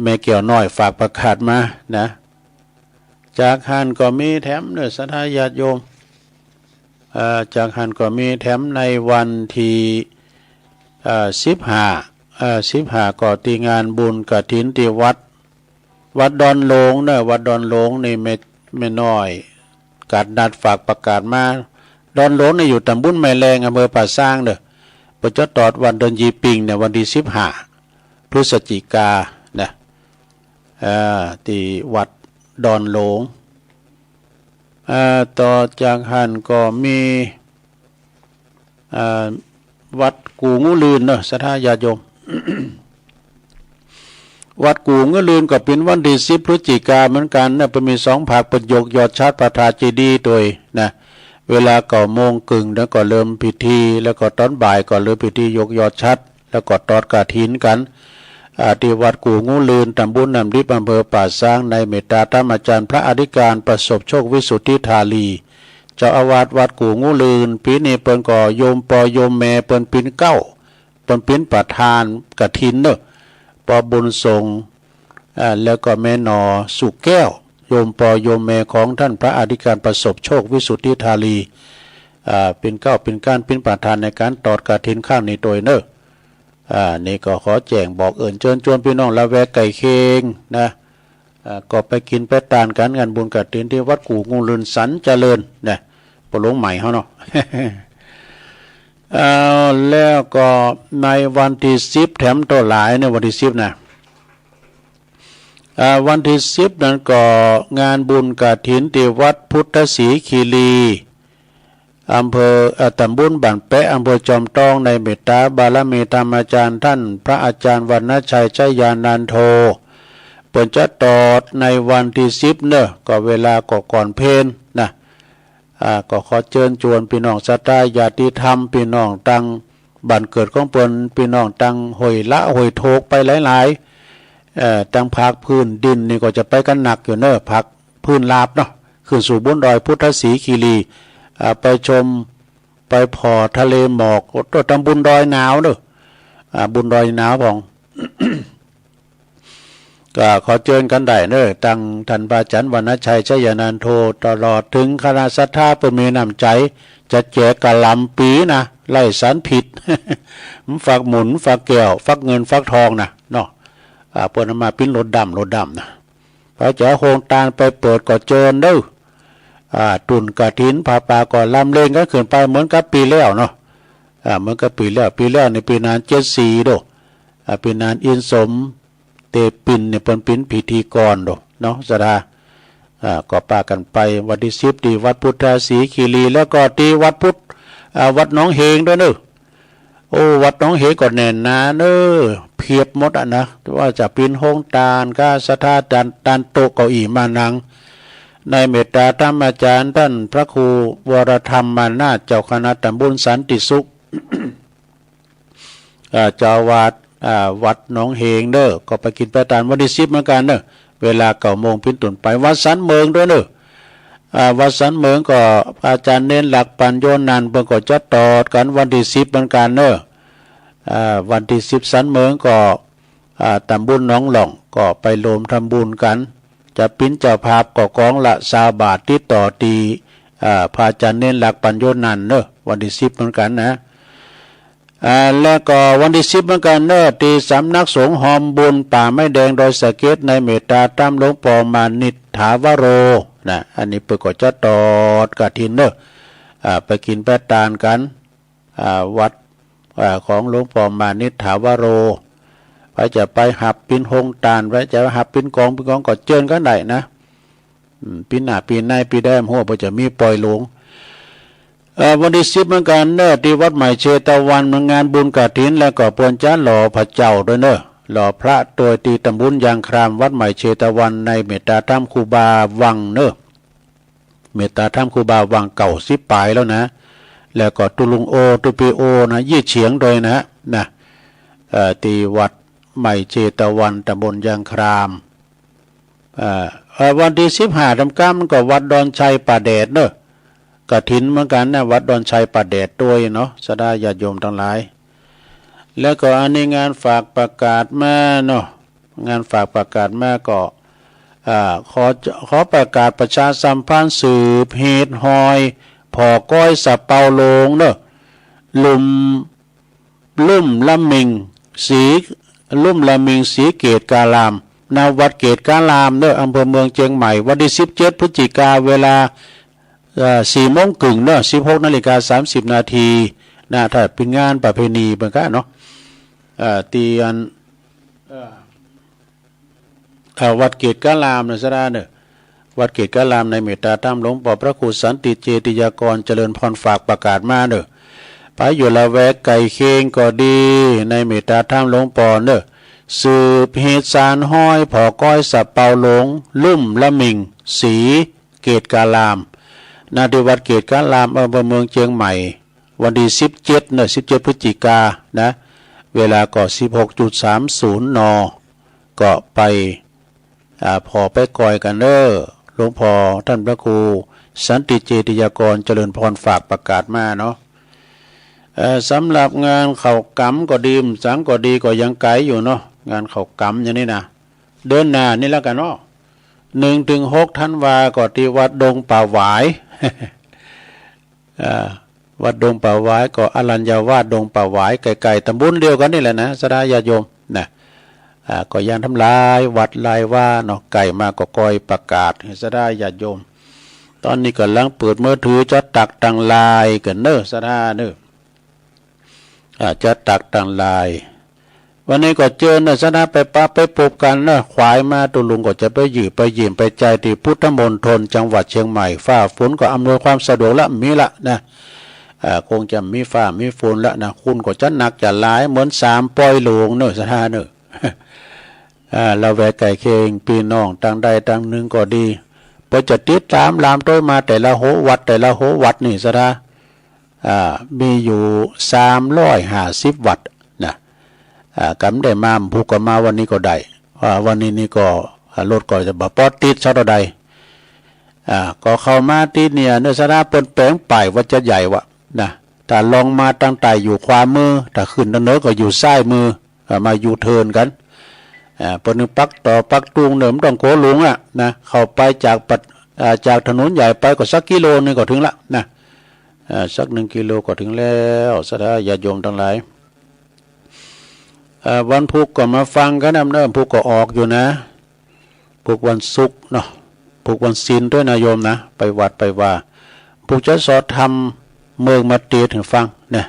แม่เกี่ยวน้อยฝากประกาศมานะจากหันก็มีแถมเนื้อสัทธาญาติโยมจากหันก็มีแถมในวันที่15 15ก่อตีงานบุญกฐินที่วัดดอนหลงเนอะวัดดอนหลงนี่ไม่น้อยการนัดฝากประกาศมาดอนหลงนี่อยู่ตำบลแม่แรงอำเภอป่าซางเด้อประจะตอดวันเดือนยีปิงเนี่ยวันที่15พฤศจิกานะที่วัดดอนหลงต่อจากหันก็มีวัดกูงูลืนเนอะศรัทธาญาติโยม วัดกูงูลืนก็เป็นวันที่10พฤศจิกาเหมือนกันนะเป็นมี2ภาคประโยคยอดชาติประทาเจดีย์โดยนะเวลา9 โมงครึ่งแล้วก็เริ่มพิธีแล้วก็ตอนบ่ายก็เริ่มพิธียกยอดชัดแล้วก็ตอดกฐินกันที่วัดกูงูลืนตำบลน้ำดิบอำเภอป่าซางในเมตตาธรรมอาจารย์พระอธิการประสบโชควิสุทธิธาลีเจ้าอาวาสวัดกูงูลืนปีนี้เปิ้นก็โยมปอโยมแม่เปิ้นปินเก้าเปิ้นปินประธานกฐินเนอะปอบุญทรงแล้วก็แม่นอสุแก้วโยมปอโยมแม่ของท่านพระอธิการประสบโชควิสุทธิธาลีเป็นเก้าเป็นการเป็นประธานในการตอดกฐินข้าวในโดยเนอะนี่ก็ขอแจ้งบอกเชิญชวนพี่น้องละแวกไก่เคียงนะก็ไปกินไปทานกันงานบุญกฐินที่วัดกูงูลืนสันเจริญนะปลงใหม่เขาเนาะ แล้วก็ในวันที่10แถมตัวหลายในวันที่10นะวันที่10นั้นก็งานบุญกฐินที่วัดพุทธศรีคีรีอำเภอตำบลบ้านแปะอำเภอจอมทองในเมตตาบารมีธรรมอาจารย์ท่านพระอาจารย์วรรณชัยชัยยานันโทเปิดจะตอดในวันที่10เนอะก็เวลาก่อนเพลนะก็ขอเชิญชวนพี่น้องศรัทธาญาติธรรมพี่น้องตั้งบ้านเกิดของเปิ้นพี่น้องตั้งห้วยละห้วยโทกไปหลายตั้งภาคพื้นดินนี่ก็จะไปกันหนักอยู่เนอะภาคพื้นลาบเนาะขึ้นสู่บนดอยพุทธศรีคีรีไปชมไปพอทะเลหมอกตัวตำบุญดอยหนาวเนอะบุญดอยหนาวพอง ก็ขอเชิญกันได้เนอะตั้งท่านพระอาจารย์วรรณชัยชัยนันโทตลอดถึงคณะศรัทธาเพื่อมีน้ำใจจะแจกกะลำปีนะไล่สารผิด ฝักหมุนฝักแก้วฝักเงินฝักทองนะเนาะเปิดมาปิ้นรถดำนะพระเจ้าโคงตาลไปเปิดก็เจิญเด้อตุนกฐินพาปาก่อนลำเล่นก็ขึ้นไปเหมือนกับปีแล้วเนาะเหมือนกับปีแล้วในปีนาน74โดปีนานอินสมเตปินเนี่ยเป็นปินพิธีกรโดเนาะสดาก็ปากันไปวันที่10ที่วัดพุทธศรีคีรีแล้วก็ที่วัดพุทธวัดหนองเฮงด้วยเนอะโอ้วัดหนองเฮงก็แน่นหนาเนอะเพียบหมดนะว่าจะปินโฮงตาลก้าสถาตานโตเก้าอี้มานังในเมตตาธรรมอาจารย์ท่านพระครูวรธรรมมานาถเจ้าคณะตำบลสันติสุข เจ้าวาดวัดหนองเฮงเด้อก็ไปกินไปทานวันที่10เหมือนกันเด้อเวลา9 โมงเป็นต้นไปวัดสันเมืองด้วยเด้อวัดสันเมืองก็อาจารย์เน้นหลักปัญโยนันเพิ่นก็จะตอดกันวันที่10เหมือนกันเด้อวันที่10สันเมืองก็ตำบลหนองหล่องก็ไปโลมทำบุญกันจะปิ้นเจ้าภาพก็กองละ20 บาทที่ต่อตีพระอาจารย์เน้นหลักปัญโยนันเด้อวันที่10เหมือนกันนะแล้วก็วันที่10เหมือนกันเนอะที่สำนักสงฆ์หอมบุญป่าไม้แดงดอยสะเก็ดในเมตตาตามหลวงพ่อมานิษฐาวโรนะอันนี้เปิดก็จะตอดกฐินเนอะไปกินไปทานกันวัดของหลวงพ่อมานิษฐาวโรไปจะไปหับปินหงตาลไปจะหับปินกองก็เจิญกันได้นะปีหน้าปีในปีแดมหัวไปจะมีปล่อยหลวงวันที่10เหมือนกันเนอะที่วัดใหม่เชตวันงานบุญกฐินแล้วก็ปวนจ้าหล่อพระเจ้าด้วยเนอะหล่อพระตัวตีตำบลยางครามวัดใหม่เชตวันในเมตตาธรรมครูบาวังเนอะเมตตาธรรมครูบาวังเก่า10 ปลายแล้วนะแล้วก็ตุลุงโอตุปีโอนะยี่เฉียงโดยนะที่วัดใหม่เชตวันตำบลยางครามวันที่15ทำการมันก็วัดดอนชัยป่าแดดเนอะกฐินเหมือนกันนะวัดดอนชัยป่าแดดด้วยเนาะสดาญาติโยมทั้งหลายแล้วก็อันนี้งานฝากประกาศแม่เนาะงานฝากประกาศแม่ก็ขอประกาศประชาสัมพันธ์สืบเหตุหอยพอก้อยสับเปาโลงเนอะลุ่มลำมิง สีลุ่มละมิงสีเกตกาลามนาวัดเกตกาลามเนอะอำเภอเมืองเชียงใหม่วันที่17 พฤศจิกาเวลา4 โมงครึ่งเนอะ16:30 น.นะถ้าเป็นงานประเพณีเป็นก็เนาะตีอันวัดเกตกาลามนะสระเนอะวัดเกตกาลามในเมตตาธรรมหลวงพ่อพระครูสันติเจติยากรเจริญพรฝากประกาศมาเนอะไปอยู่ละแวกไก่เค้งก็ดีในเมตตาธรรมหลวงพ่อเนอะสืบเหตุสารห้อยผอก้อยสับเปาหลงลุ่มละมิงสีเกตกาลามนาที่วัดเกตกาลามอำเภอเมืองเชียงใหม่วันที่17เนอะ17 พฤศจิกานะเวลาก็ 16:30 น.ก็ไปพอไปก่อยกันเด้อหลวงพ่อท่านพระครูสันติเจติยากรเจริญพรฝากประกาศมาเนาะสำหรับงานเข่ากำก็ดีสังก็ดีก็ยังไกลอยู่เนาะงานเข่ากำอย่างนี้นะเดินหน้านี่แล้วกันเนาะ1-6 ธันวาก็ที่วัดดงป่าหวายวัดดงป่าหวายก็อรัญญาวาสดงป่าหวายไกลๆตำบลเดียวกันนี่แหละนะสดาญาโยมนะก็ยันทำลายวัดลายว่าเนาะไก่มาก็คอยประกาศให้สดาญาโยมตอนนี้ก็ลังเปิดมือถือจะตักตังลายกันเนอะสดาเนอะจะตักตังลายวันนี้ก็เจอเนอะสดาไปปะไปปบกันเนอะควายมาตุลุงก็จะไปยืมไปยืมไปใจที่พุทธมณฑลจังหวัดเชียงใหม่ฟ้าฝนก็อำนวยความสะดวกละมีละนะคงจะมีฟ้ามีฝนละนะคุณก็จะหนักจะหลายเหมือน3 ปอยหลวงเนอะสดาเนอะเราแวกไก่เคงปีน้องต่างใดต่างหนึ่งก็ดีพอจะติดตามลามต้อยมาแต่ละโหวัดนี่สดามีอยู่350 วัดนะกำได้มาผูกก็มาวันนี้ก็ได้วันนี้นี่ก็รถก็จะบ่ปอดติดเท่าใดก็เข้ามาติดเนี่ยเนื้อสดาเปิ้นแปลงป่ายว่าจะใหญ่วะนะถ้าลองมาตั้งแต่อยู่ขวามือถ้าขึ้นทางเหนือก็อยู่ซ้ายมือมาอยู่เทินกันปนึงปักต่อปักตุงเดิมต้องโกหลงนะเข้าไปจากถนนใหญ่ไปก็สักกิโลนึงก็ถึงละนะสัก1 กิโลก็ถึงแล้วสดาญาโยมทั้งหลายวันพุธก็มาฟังกันนะเริ่มพุธก็ออกอยู่นะพุธวันศุกร์เนาะพุธวันศีลด้วยนะโยมนะไปวัดไปว่าพุธจะสอนทำเมืองมาเตียถึงฟังเนี่ย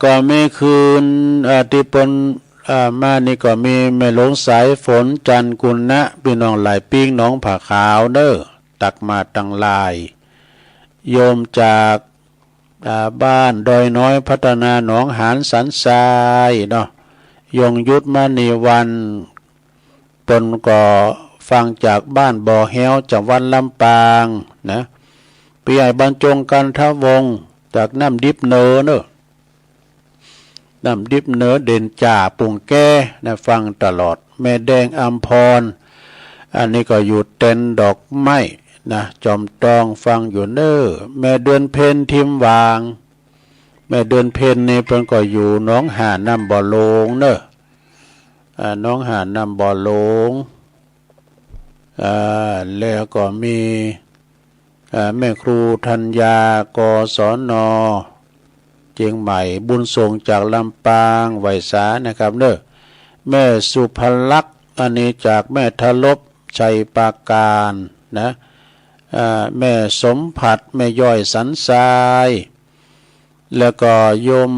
ก็มีคืนที่ปนมานี่ก็มีแม่หลวงสายฝนจันกุลนะพี่น้องหลายปิ้งน้องผ่าขาวเด้อตักมาตังลายโยมจากบ้านดอยน้อยพัฒนาหนองหานสันทรายเนาะยงยุทธมณีวันปนก็ฟังจากบ้านบ่อแฮวจังหวัดลำปางนะพี่ใหญ่บรรจงกันทวงศ์จากน้ำดิบเนอเนอะน้ำดิบเนอเด่นจ่าปุ่งแก้นะฟังตลอดแม่แดงอัมพรอันนี้ก็อยู่เต็นดอกไม้นะจอมตองฟังอยู่เนอแม่เดือนเพ็ญทิมวางแม่เดือนเพ็ญนี่เพิ่นก็อยู่น้องหาน้ำบ่อโลงเนอะน้องหาน้ำบ่อโลงแล้วก็มีแม่ครูธัญญากศน.เชียงใหม่บุญส่งจากลำปางไวสานะครับเนอะแม่สุภลักษณ์อันนี้จากแม่ทลบชัยปาการนะแม่สมผัดแม่ย่อยสันทรายแล้วก็โยม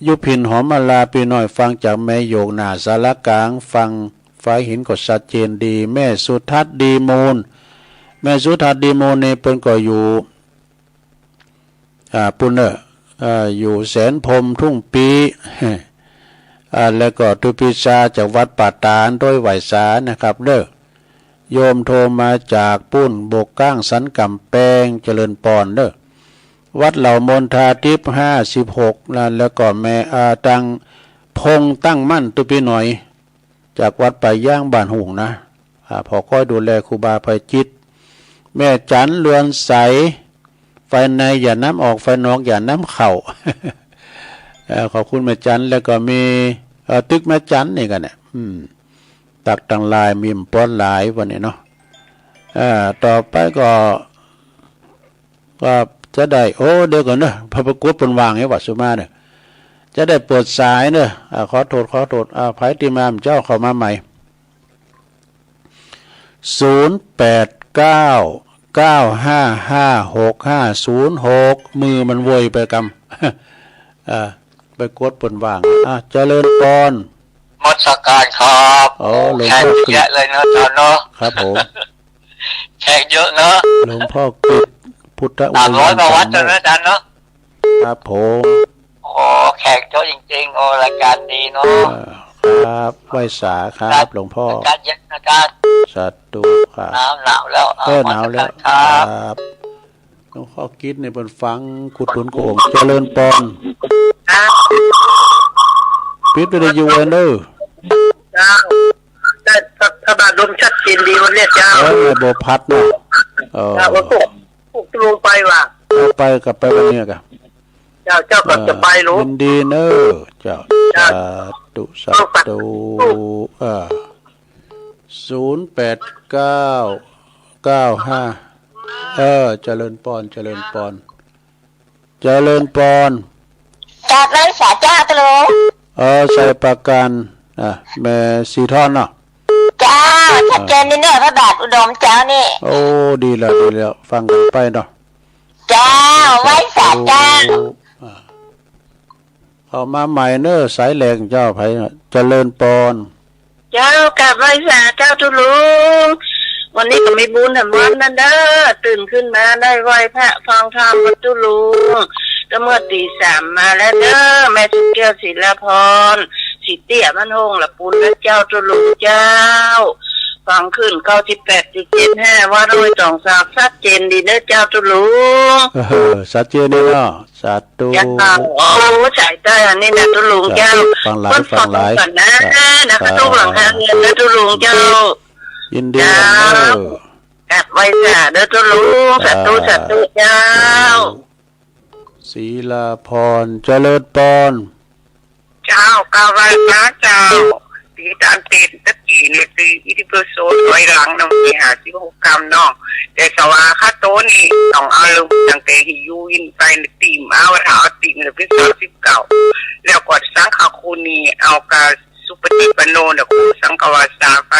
ยุพินหอมมาลาพี่น้อยฟังจากแม่โยกหนาสารกลางฟังฝ่ายหินก็ชัดเจนดีแม่สุทัศน์ดีมูลแม่สุทัศน์ดีมูลนี่เพิ่นก็อยู่ปุ่นเนออยู่แสนพรมทุ่งปีแล้วก็ทุพิชาจากวัดป่าตาลโดยไหวสานะครับเด้อโยมโทรมาจากปุ้นบกก้างสันกำแพงเจริญปอนเด้อวัดเหล่ามนทาทิพย์56แล้วก็แม่ตังพงตั้งมั่นตุปีหน่อยจากวัดไปย่างบ้านหุงนะพอค่อยดูแลครูบาภัยจิตแม่จันเรือนใสไฟในอย่าน้ำออกไฟนอกอย่าน้ำเข่า ขอบคุณแม่จันแล้วก็มีตึกแม่จันนี่กันเนี่ยตักตังลายมีมป้อนหลายวันนี้เนาะต่อไปก็จะได้โอ้เดี๋ยวก่อนเนอะพระประกวดปนวางให้วัดสุมาเนี่ย จะได้เปิดสายเนอะขอโทษไผติมามเจ้าเข้ามาใหม่0899555656มือมันโวยไปกำไปกดเปิ่นว่างเจริญพรมัสการครับหลวงพ่อเยอะเลยเนาะจอนเนาะครับผมแขกเยอะเนาะหลวงพ่อกฤษพุทธอุทยาน300 วัดเนาะจอนเนาะครับผมแขกเยอะจริงๆรายการดีเนาะครับไหว้สาครับหลวงพ่อการเย็นนะการสาธุครับหนาวแล้วหนาวแล้วครับหลวงพ่อคิดในบนฟังกุศลโกงเจริญปอนปิดไปได้อยู่เนอะได้ถ้าบาดมชัดเจนดีวันนี้เจ้าในโบพัดนะว่าพวกลงไปว่ะไปกับไปวันนี้กันเจ้าก็จะไปรู้ยินดีเนอะเจ้าสาธุ08995เจริญปอนเจริญปอนจากนั้นสาจ้าตะโลใส่ประกันแม่สีทอนเนาะจ้าชัดเจนนี่เนี่ยพระบาทอุดมเจ้านี่โอ้ดีแล้วฟังกันไปเนาะจ้าไว้สาจ้าเข้ามาใหม่เนอะสายแรงเจ้าไผเจริญปอนเจ้ากลับไว้สาเจ้าทุลุงวันนี้ก็มีบุญแห่งวันนั่นเด้อตื่นขึ้นมาได้ไหว้พระฟังธรรมวัดทุลุงก็เมื่อตี 3มาแล้วเด้อแม่ทุกแก้วศิลพรสิเตี้ยมันหงละปุณและเจ้าทุลุงเจ้าฟังขึ้น98.75ว่าโดยต้องทราบชัดเจนดีเด้อเจ้าทุลุงชัดเจนนี่เนาะสาธุสายใต้อันนี้นะทุลุงเจ้าฟังหลายก่อนนะคะทุกหลังคาเงินนะทุลุงเจ้ายินดีกลับไว้จ้าเด้อทุลุงสาธุเจ้าศีลาพรเจริญปอนเจ้ากาไว้นะเจ้าตีตามเต็นตะกี้เนี่ยตีอิทิเปอร์โซถอยหลังน้องมี56 กรัมน้องแต่สวาค่าโตนี่ต้องเอาลงตั้งแต่หิยูอินไปในตีมเอาถาตีเนี่ยเป็น39แล้วกดสังฆคุณนี่เอากาสุปฏิปโนเนี่ยคุณสังฆวาสาไป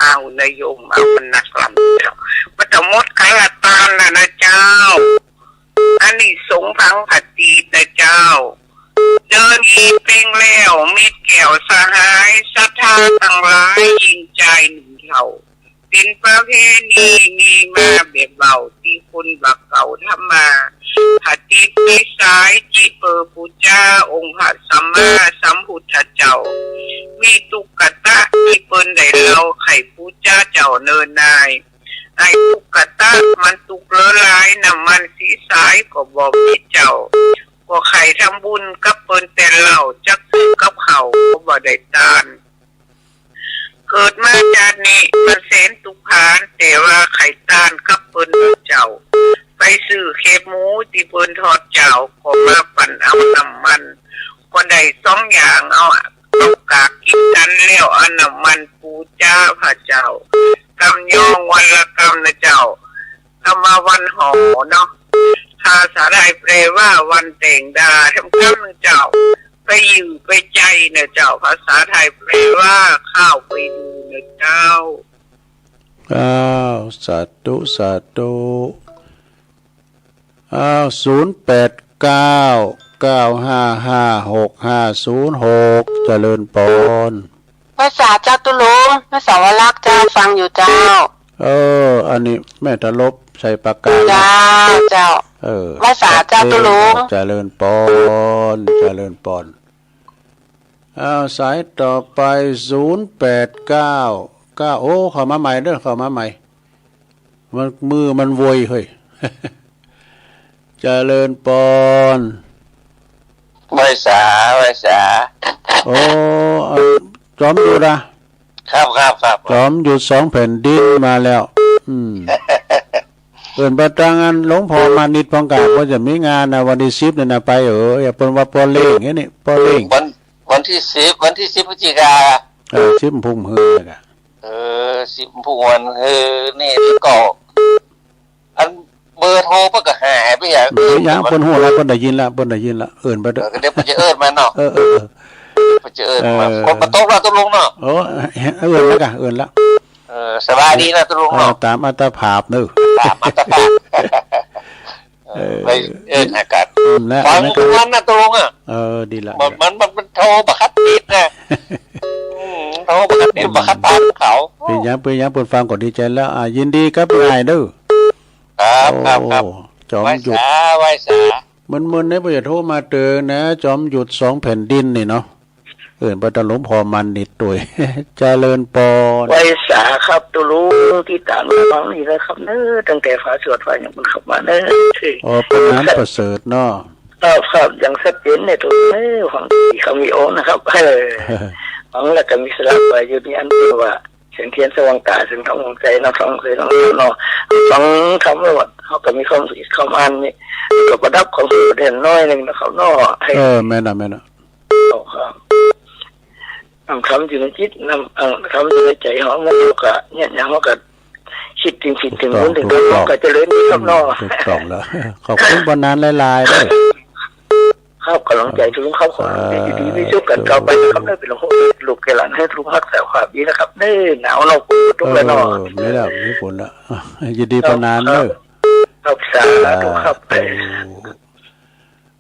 เอานายโยมเอามันนักลำเจ้าวัตมดขันตานนะเจ้าอันนี้สงพังผัดจีนะเจ้าเดินอีเป่งแล้วมีแก้วสหายศรัทธาตั้งหลายยิงใจหนึ่งเท่าเป็นประเพณีมีมาแบบเบาที่คุณบักเก่าทำมาผัดจีไปสายจีเปอปูจ้าองค์พระสัมมาสัมพุทธเจ้ามีตุกตะที่เปิ้นได้เล่าไข่ปูจ้าเจ้าเนินนายไอ้ตุกตะมันตุกเลอะลายน้ำมันสีสายก็บอกพี่เจ้าก็ไข่ทำบุญกับเปิ้นแต่เหล่าจักซื้อกับเขาก็บ่ได้ตานเกิดมาจากนี้มันเสนตุกผานแต่ว่าไข่ตานกับเปิ้นเจ้าไปซื้อเคบหมูที่เปิ้นทอดเจ้าก็มาปั่นเอาน้ำมันก็ได้2 อย่างเอากากกินกันแล้วเอาน้ำมันปูจ้าพระเจ้ากำยองวันละกำนะเจ้าเอามาวันหอเนาะภาษาไทยแปลว่าวันแต่งดาทำกำนะเจ้าไปอยู่ไปใจนะเจ้าภาษาไทยแปลว่าข้าวไปดูนะเจ้าสาธุ0899555656เจริญปอนภาษาเจ้าตุลุงภาษาวลักษ์เจ้าฟังอยู่เจ้าอันนี้แม่ตะลบใส่ปากกาเจ้าภาษาเจ้าตุลุงเจริญปอนสายต่อไป0899เข้ามาใหม่เด้อเข้ามาใหม่มือมันโวยเฮ้ยเจริญปอนภาษาจอมอยู่นะครับจอมอยู่2 แผ่นดินมาแล้วเปิ่นประตังอันหลวงพ่อมานิดพองกาก็จะมีงานนะวันที่10นี่นะไปอย่าเปิ้นว่าปอเล่งนี่ปอเล่งวันที่10พฤศจิกา10พุ่งฮือน่ะ10พุ่งวันนี่ก็อันเบอร์โทรเพิ่นก็หายไป พี่ใหญ่ เดี๋ยวยางเปิ้นฮู้แล้วเปิ้นได้ยินแล้วเปิ้นได้ยินแล้วเอิ้นไปเด้อ เดี๋ยวมันจะเอิ้นมาเนาะ เออ มันจะเอิ้นมาคนมาโต๊ะเราตุลุงเนาะ โอ้เอิ้นแล้วกะเอิ้นแล้ว สบายดีนะตุลุงเนาะ ตามอัตภาพเด้อ ตามมาตรฐานไปเอิ้นอากาศ และ ฟังทุกวันนะตุลุงอ่ะ ดีละ มันโทรบักคัดติดนะโทรบักคัดติดบักคัดตามเขา เป็นหยังเปิ้นฟังก็ดีใจแล้วยินดีครับนายเด้อ ครับจอม ไว้ หยุด สาไว้สา มันเนี่ยบ่จะโทรมาเตือนนะจอมหยุด2แผ่นดินนี่เนาะเอิ้นบ่ตะหลวงพอมันนี่ตัวย เจริญปอน ไว้สาครับตุลุงที่ตามน้องนี่นะครับเน้อตั้งแต่ฟ้าสวดฟ้าอย่างมันเข้ามาเน้อ เป็นน้ำประเสริฐเนาะ ครับอย่างชัดเจนในตัวเน้อของที่เขามีโอนะครับของแล้วก็มีสลับไปอยู่ที่อันที่ว่าเสียงเทียนสว่างตาเสียงทองใจน้ำฟังเคยน้องเนาะฟังคำว่าเขาก็มีความสุขความอันนี่ก็ประดับของประเด็นน้อยนึงนะครับเนาะให้ แม่น่ะครับคำอยู่ในจิตคำอยู่ในใจของมันก็เนี่ยอย่างเขาก็คิดถึงนู้นถึงนี้ก็จะเลื่อนครับเนาะ ถูกต้องแล้วขอบคุณบนนั้นหลายๆด้วย ครับกำลังใจทุกเขาขอดีๆไม่ชุกกันต่อไปนะครับได้เป็นลูกเกลันให้ทุกภาคแสวความดีนะครับได้หนาวเราทุกแล้วเนาะ ไม่แล้วมีฝนแล้วยินดีบนนั้นเด้อ ครับสาธุครับ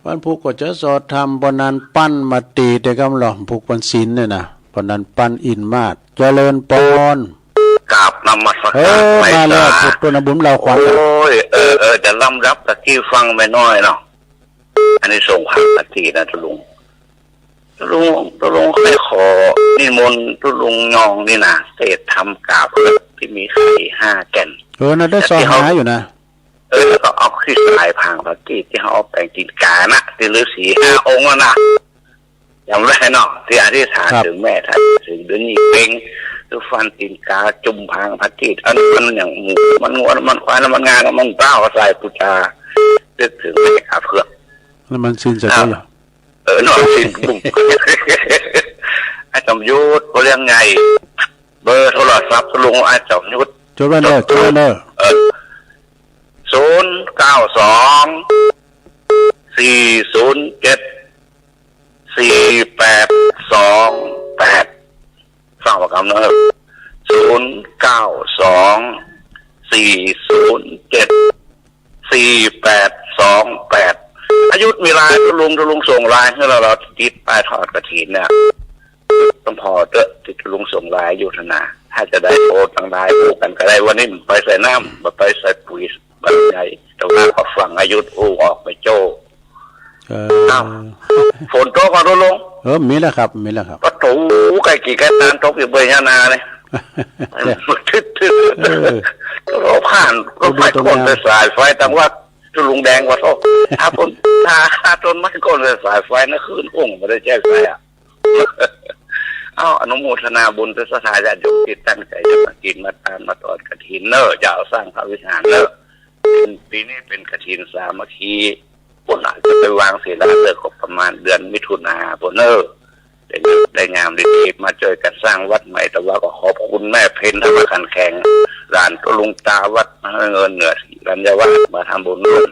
วันพุกก็จะสอดทำบนนั้นปั้นมาตีแต่กำหล่อมพุกปันศิลเนี่ยนะบนนั้นปั้นอินมาดเจริญปอน กราบนำมาสัก มาแล้วพุทธนบุญเราขวัญ โอ้ยจะล่ำรับตะกี้ฟังไปน้อยเนาะอันนี้ส่งผ่านตะกี้นะทุลุงเคยขอนิมนต์ทุลุงยองนี่นะเศษทำกาบที่มีไข่5 แก่น น่ะได้สอหาอยู่นะ แล้วก็เอาขึ้นสายพังตะกี้ที่เขาเอาแปลงกินกานะที่ฤาษี5 องค์นะอย่างไรเนาะที่อธิษฐานถึงแม่ท่านถึงเดือนนี้เป็งคือฟันตีนกาจุ่มพังพักกีดอันมันอย่างหมูมันงวดมันควายมันงานมันเต้าใส่ปุจานึกถึงแม่ขาเพื่อ แล้วมันสิ้นจะได้เหรอ หน่อยสิบุ้งไอ้จอมยุทธเขาเรียกไงเบอร์โทรศัพท์ลุงไอ้จอมยุทธ จดไว้เด้อ 092-407-4828ฟังประคำนะครับ092-407-4828อายุมีลายทุลุงส่งลายให้เราติดป้ายทอดกระถินเนี่ยต้องพอเตอะที่ทุลุงส่งลายอยู่ธนาถ้าจะได้โพสต่างลายผูกกันก็ได้วันนี้ไปใส่น้ำไปใส่ปุ๋ยบางใหญ่แต่ว่าพอฟังอายุออกไปโจ้ฝนตกมาทุลุงมีแล้วครับก็ถูไก่กี่ไก่ตานตกอยู่เบยนาเลยทึดเราผ่านก็ไฟคนไปสายไฟต่างว่าทุลุงแดงกว่าโตถ้าต้นไม้ก้นไปสายไฟนั่นคืนองค์ไม่ได้แจ้งไฟอนุโมทนาบุญทุสถาญาติโยมที่ตั้งใจจะมากินมาทานมาตอดกฐินเนอจะเอาสร้างพระวิหารเนอปีนี้เป็นกฐินสามัคคีปุ่นอาจจะไปวางศิลาฤกษ์ก็ประมาณเดือนมิถุนาปุ่นเนอได้งามดีมาเจอกันสร้างวัดใหม่แต่ว่าก็ขอบคุณแม่เพ็ญธรรมขันแข็งหลานตุลุงตาวัดเงินเหนือรัญญวัฒน์มาทำบุญร่วม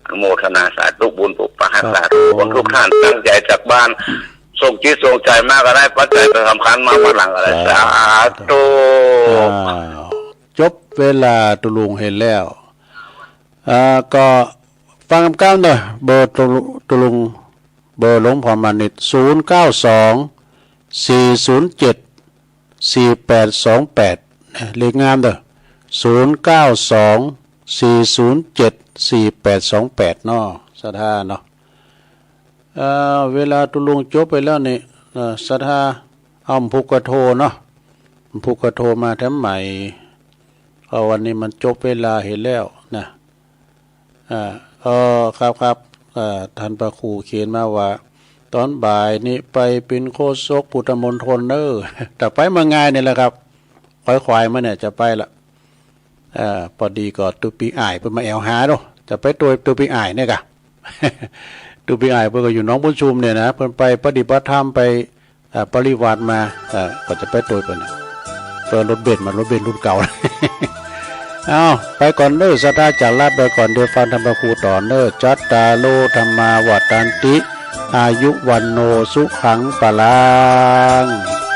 อนุโมทนาสาธุบุญปุปปะหัสสาธุคนทุกท่านตั้งใจจากบ้านส่งจิตส่งใจมากก็ได้ปัจจัยเป็นสำคัญมากมาหลังอะไรสาธุจบเวลาตุลุงเห็นแล้วก็ฟังคำกล่าวหน่อยเบอร์ตุลุงเบอร์หลวงพ่อมานิด092-407-4828เลขงามเด้อ092-407-4828เนาะสถาเนาะเวลาตุลุงจบไปแล้วนี่สถาเอาพุกกระโทเนาะพุกกระโทมาแถมใหม่วันนี้มันจบเวลาเห็นแล้วนะครับท่านพระครูเขียนมาว่าตอนบ่ายนี้ไปเป็นโฆษกพุทธมณฑลแต่ไปมาง่ายนี่แหละครับควายมาเนี่ยจะไปละพอดีก็ตุปีอ้ายเพิ่นมาแอวหาเนาะจะไปตัวตุปีอ้ายเนี่ยกะ ตุปีอ้ายเพิ่นก็อยู่หนองบุญชุมเนี่ยนะเพิ่นไปปฏิบัติธรรมไปปริวาสมาก็จะไปตัวเพิ่นเปิดรถเบนซ์มารถเบนซ์รุ่นเก่า เอาไปก่อนเด้อสตาจากลาไปก่อนเดี๋ยวฟังธรรมครูต่อเด้อจัตตาโลธรรมาวัฏตันติอายุวันโนสุขังปะลัง